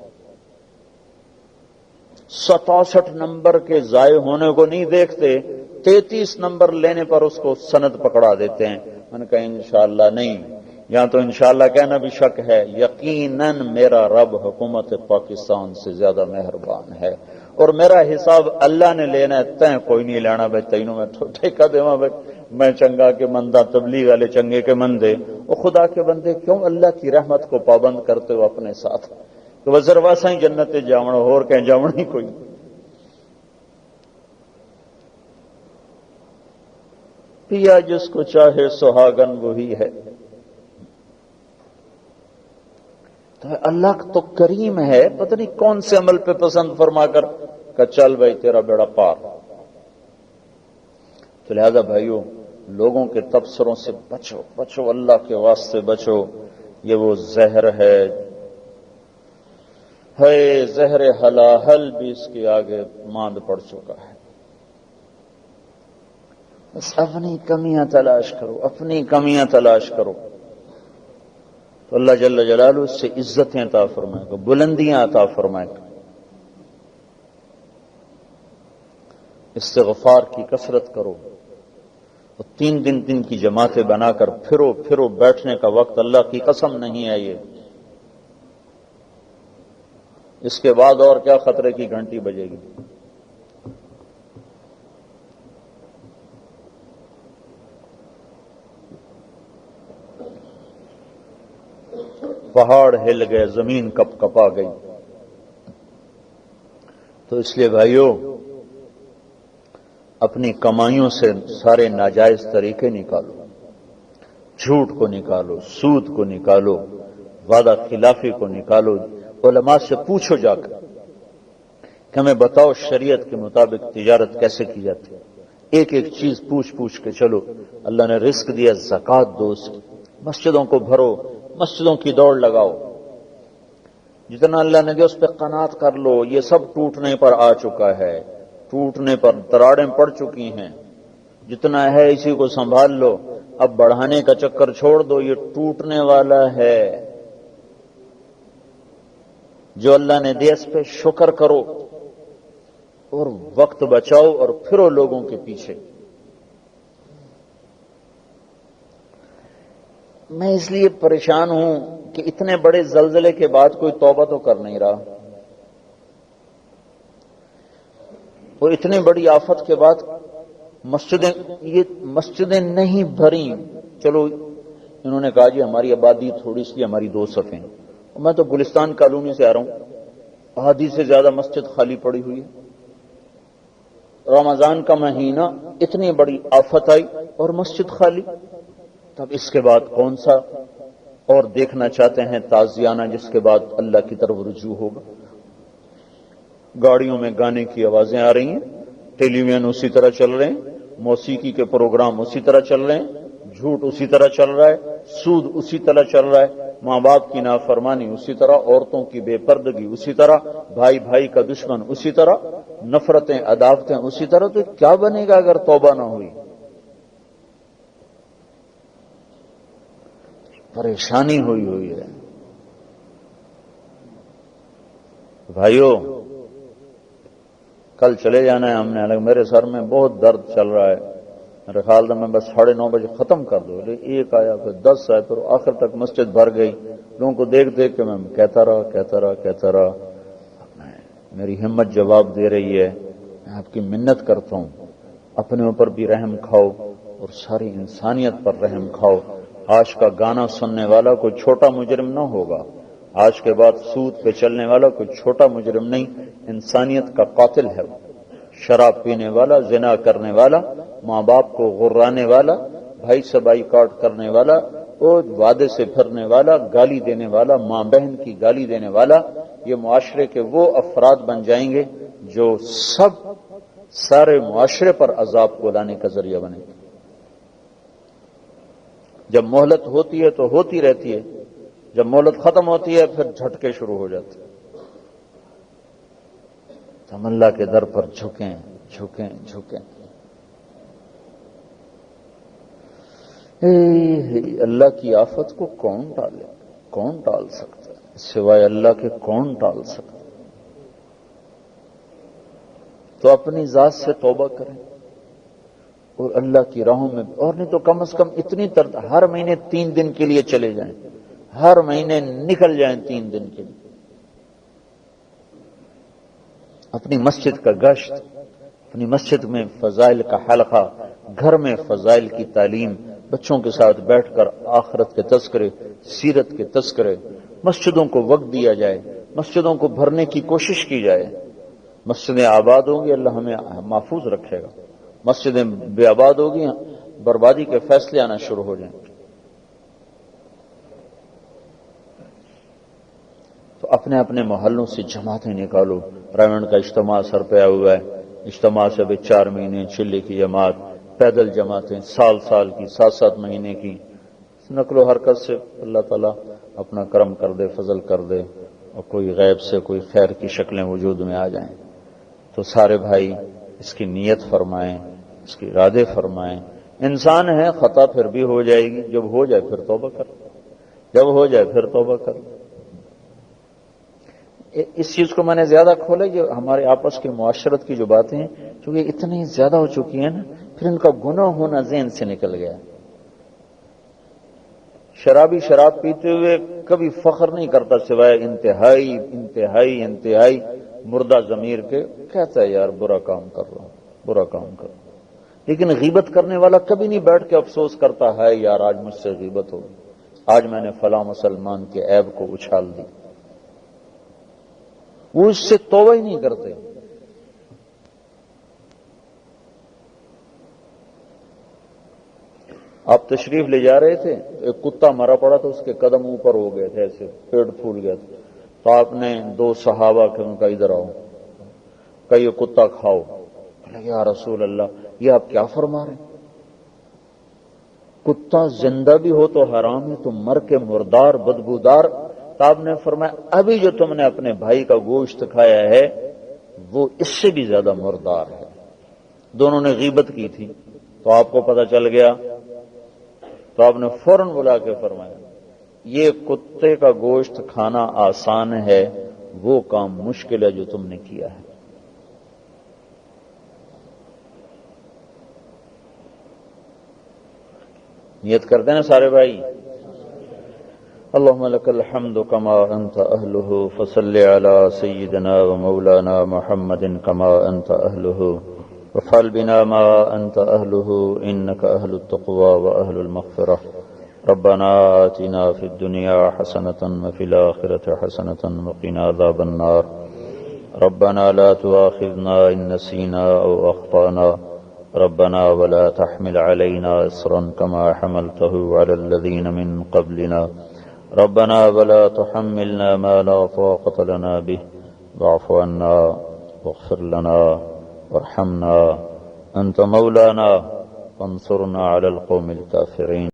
67 نمبر کے ضائع ہونے کو نہیں دیکھتے، 33 نمبر لینے پر اس کو سند پکڑا دیتے ہیں. میں نے کہا انشاءاللہ نہیں، یہاں تو انشاءاللہ کہنا بھی شک ہے. یقیناً میرا رب حکومت پاکستان سے زیادہ مہربان ہے اور میرا حساب اللہ نے لینا ہے، تین کوئی نہیں لینا. بھائی تینوں میں ٹھیکہ دیواں، بھائی میں چنگا کے مندہ، تبلیغ والے چنگے کے مندے. وہ خدا کے بندے کیوں اللہ کی رحمت کو پابند کرتے ہو اپنے ساتھ؟ تو وزر واسا ہی جنت جاونا، اور کہیں جاونا ہی کوئی. پیا جس کو چاہے سہاگن وہی ہے. تو اللہ تو کریم ہے، پتہ نہیں کون سے عمل پہ پسند فرما کر کہ چل بھائی تیرا بیڑا پار. تو لہذا بھائیو لوگوں کے تبصروں سے بچو، بچو، اللہ کے واسطے بچو. یہ وہ زہر ہے، زہر حلاحل بھی اس کے آگے ماند پڑ چکا ہے. بس اپنی کمیاں تلاش کرو، اپنی کمیاں تلاش کرو تو اللہ جل جلالہ اس سے عزتیں عطا فرمائے گا، بلندیاں عطا فرمائے گا. استغفار کی کثرت کرو، اور 3 دن کی جماعتیں بنا کر پھرو بیٹھنے کا وقت اللہ کی قسم نہیں ہے یہ. اس کے بعد اور کیا خطرے کی گھنٹی بجے گی. پہاڑ ہل گئے، زمین کپ کپا گئی. تو اس لیے بھائیو اپنی کمائیوں سے سارے ناجائز طریقے نکالو، جھوٹ کو نکالو، سود کو نکالو، وعدہ خلافی کو نکالو. علماء سے پوچھو جا کر کہ ہمیں بتاؤ شریعت کے مطابق تجارت کیسے کی جاتی ہے. ایک ایک چیز پوچھ کے چلو. اللہ نے رزق دیا، زکوٰۃ دو، مسجدوں کو بھرو، مسجدوں کی دوڑ لگاؤ. جتنا اللہ نے دیا اس پہ قناعت کر لو. یہ سب ٹوٹنے پر آ چکا ہے، ٹوٹنے پر دراڑیں پڑ چکی ہیں. جتنا ہے اسی کو سنبھال لو، اب بڑھانے کا چکر چھوڑ دو، یہ ٹوٹنے والا ہے. جو اللہ نے دیا اس پہ شکر کرو اور وقت بچاؤ اور پھرو لوگوں کے پیچھے. میں اس لیے پریشان ہوں کہ اتنے بڑے زلزلے کے بعد کوئی توبہ تو کر نہیں رہا، اور اتنی بڑی آفت کے بعد مسجدیں نہیں بھری. چلو انہوں نے کہا جی ہماری آبادی تھوڑی سی، ہماری 2 صفیں. میں تو گلستان کالونی سے آ رہا ہوں، آدھی سے زیادہ مسجد خالی پڑی ہوئی ہے. رمضان کا مہینہ، اتنی بڑی آفت آئی اور مسجد خالی. تب اس کے بعد کون سا اور دیکھنا چاہتے ہیں تازیانہ جس کے بعد اللہ کی طرف رجوع ہوگا؟ گاڑیوں میں گانے کی آوازیں آ رہی ہیں، ٹیلی ویژن اسی طرح چل رہے ہیں، موسیقی کے پروگرام اسی طرح چل رہے ہیں، جھوٹ اسی طرح چل رہا ہے، سود اسی طرح چل رہا ہے، ماں باپ کی نافرمانی اسی طرح، عورتوں کی بے پردگی اسی طرح، بھائی بھائی کا دشمن اسی طرح، نفرتیں عداوتیں اسی طرح. تو کیا بنے گا اگر توبہ نہ ہوئی؟ پریشانی ہوئی ہے. بھائیو کل چلے جانا ہے ہم نے، حالانکہ میرے سر میں بہت درد چل رہا ہے. میرے خیال میں بس 9:30 بجے ختم کر دو. ایک آیا پھر 10 آئے، پھر آخر تک مسجد بھر گئی. لوگوں کو دیکھ دیکھ کے میں کہتا رہا. میری ہمت جواب دے رہی ہے. میں آپ کی منت کرتا ہوں، اپنے اوپر بھی رحم کھاؤ اور ساری انسانیت پر رحم کھاؤ. آج کا گانا سننے والا کوئی چھوٹا مجرم نہ ہوگا، آج کے بعد سود پہ چلنے والا کوئی چھوٹا مجرم نہیں، انسانیت کا قاتل ہے. شراب پینے والا، زنا کرنے والا، ماں باپ کو غرانے والا، بھائی سے بھائی کاٹ کرنے والا، اور وعدے سے پھرنے والا، گالی دینے والا، ماں بہن کی گالی دینے والا، یہ معاشرے کے وہ افراد بن جائیں گے جو سارے معاشرے پر عذاب کو لانے کا ذریعہ بنے گے. جب مہلت ہوتی ہے تو ہوتی رہتی ہے، جب مہلت ختم ہوتی ہے پھر جھٹکے شروع ہو جاتے ہیں. ہم اللہ کے در پر جھکیں. اللہ کی آفت کو کون ٹالے؟ کون ٹال سکتا ہے سوائے اللہ کے؟ کون ٹال سکتا ہے؟ تو اپنی ذات سے توبہ کریں اور اللہ کی راہوں میں، اور نہیں تو کم از کم اتنی ہر مہینے 3 دن کے لیے چلے جائیں، ہر مہینے نکل جائیں 3 دن کے لیے. اپنی مسجد کا گشت، اپنی مسجد میں فضائل کا حلقہ، گھر میں فضائل کی تعلیم، بچوں کے ساتھ بیٹھ کر آخرت کے تذکرے، سیرت کے تذکرے. مسجدوں کو وقت دیا جائے، مسجدوں کو بھرنے کی کوشش کی جائے. مسجدیں آباد ہوں گی اللہ ہمیں محفوظ رکھے گا، مسجدیں بے آباد ہوگی بربادی کے فیصلے آنا شروع ہو جائیں. تو اپنے اپنے محلوں سے جماعتیں نکالو. رائمنڈ کا اجتماع سر پہ آیا ہوا ہے، اجتماع سے بھی 4 مہینے، چلے کی جماعت، پیدل جماعتیں سال کی، 7 مہینے کی. نقل و حرکت سے اللہ تعالیٰ اپنا کرم کر دے، فضل کر دے، اور کوئی غیب سے کوئی خیر کی شکلیں وجود میں آ جائیں. تو سارے بھائی اس کی نیت فرمائیں، اس کی ارادے فرمائیں. انسان ہے، خطا پھر بھی ہو جائے گی، جب ہو جائے پھر توبہ کر، جب ہو جائے پھر توبہ کر. اس چیز کو میں نے زیادہ کھولا کہ ہمارے آپس کی معاشرت کی جو باتیں ہیں چونکہ اتنی زیادہ ہو چکی ہیں نا، پھر ان کا گناہ ہونا ذہن سے نکل گیا. شرابی شراب پیتے ہوئے کبھی فخر نہیں کرتا سوائے انتہائی مردہ ضمیر کے، کہتا ہے یار برا کام کر رہا ہوں. لیکن غیبت کرنے والا کبھی نہیں بیٹھ کے افسوس کرتا ہے یار آج مجھ سے غیبت ہو گئی، آج میں نے فلاں مسلمان کے عیب کو اچھال دی. وہ اس سے توبہ ہی نہیں کرتے. آپ تشریف لے جا رہے تھے، ایک کتا مرا پڑا تھا، اس کے قدم اوپر ہو گئے تھے، ایسے پیڑ پھول گیا تھا. تو آپ نے 2 صحابہ کہ ان کا ادھر آؤ، کہ یہ کتا کھاؤ. یا رسول اللہ یہ آپ کیا فرما رہے ہیں؟ کتا زندہ بھی ہو تو حرام ہے، تو مر کے مردار بدبودار. تو آپ نے فرمایا ابھی جو تم نے اپنے بھائی کا گوشت کھایا ہے وہ اس سے بھی زیادہ مردار ہے. دونوں نے غیبت کی تھی. تو آپ کو پتہ چل گیا تو آپ نے فوراً بلا کے فرمایا یہ کتے کا گوشت کھانا آسان ہے، وہ کام مشکل ہے جو تم نے کیا ہے. نیت کرتے ہیں نا سارے بھائی؟ اللهم لك الحمد كما أنت أهله، فصل على سيدنا ومولانا محمد كما أنت أهله، وافعل بنا ما أنت أهله، إنك أهل التقوى وأهل المغفرة. ربنا آتنا في الدنيا حسنة وفي الآخرة حسنة وقنا عذاب النار. ربنا لا تؤاخذنا إن نسينا أو أخطأنا، ربنا ولا تحمل علينا إصرا كما حملته على الذين من قبلنا، ربنا ولا تحملنا ما لا طاقة لنا به، واعف عنا واغفر لنا وارحمنا، أنت مولانا فانصرنا على القوم الكافرين.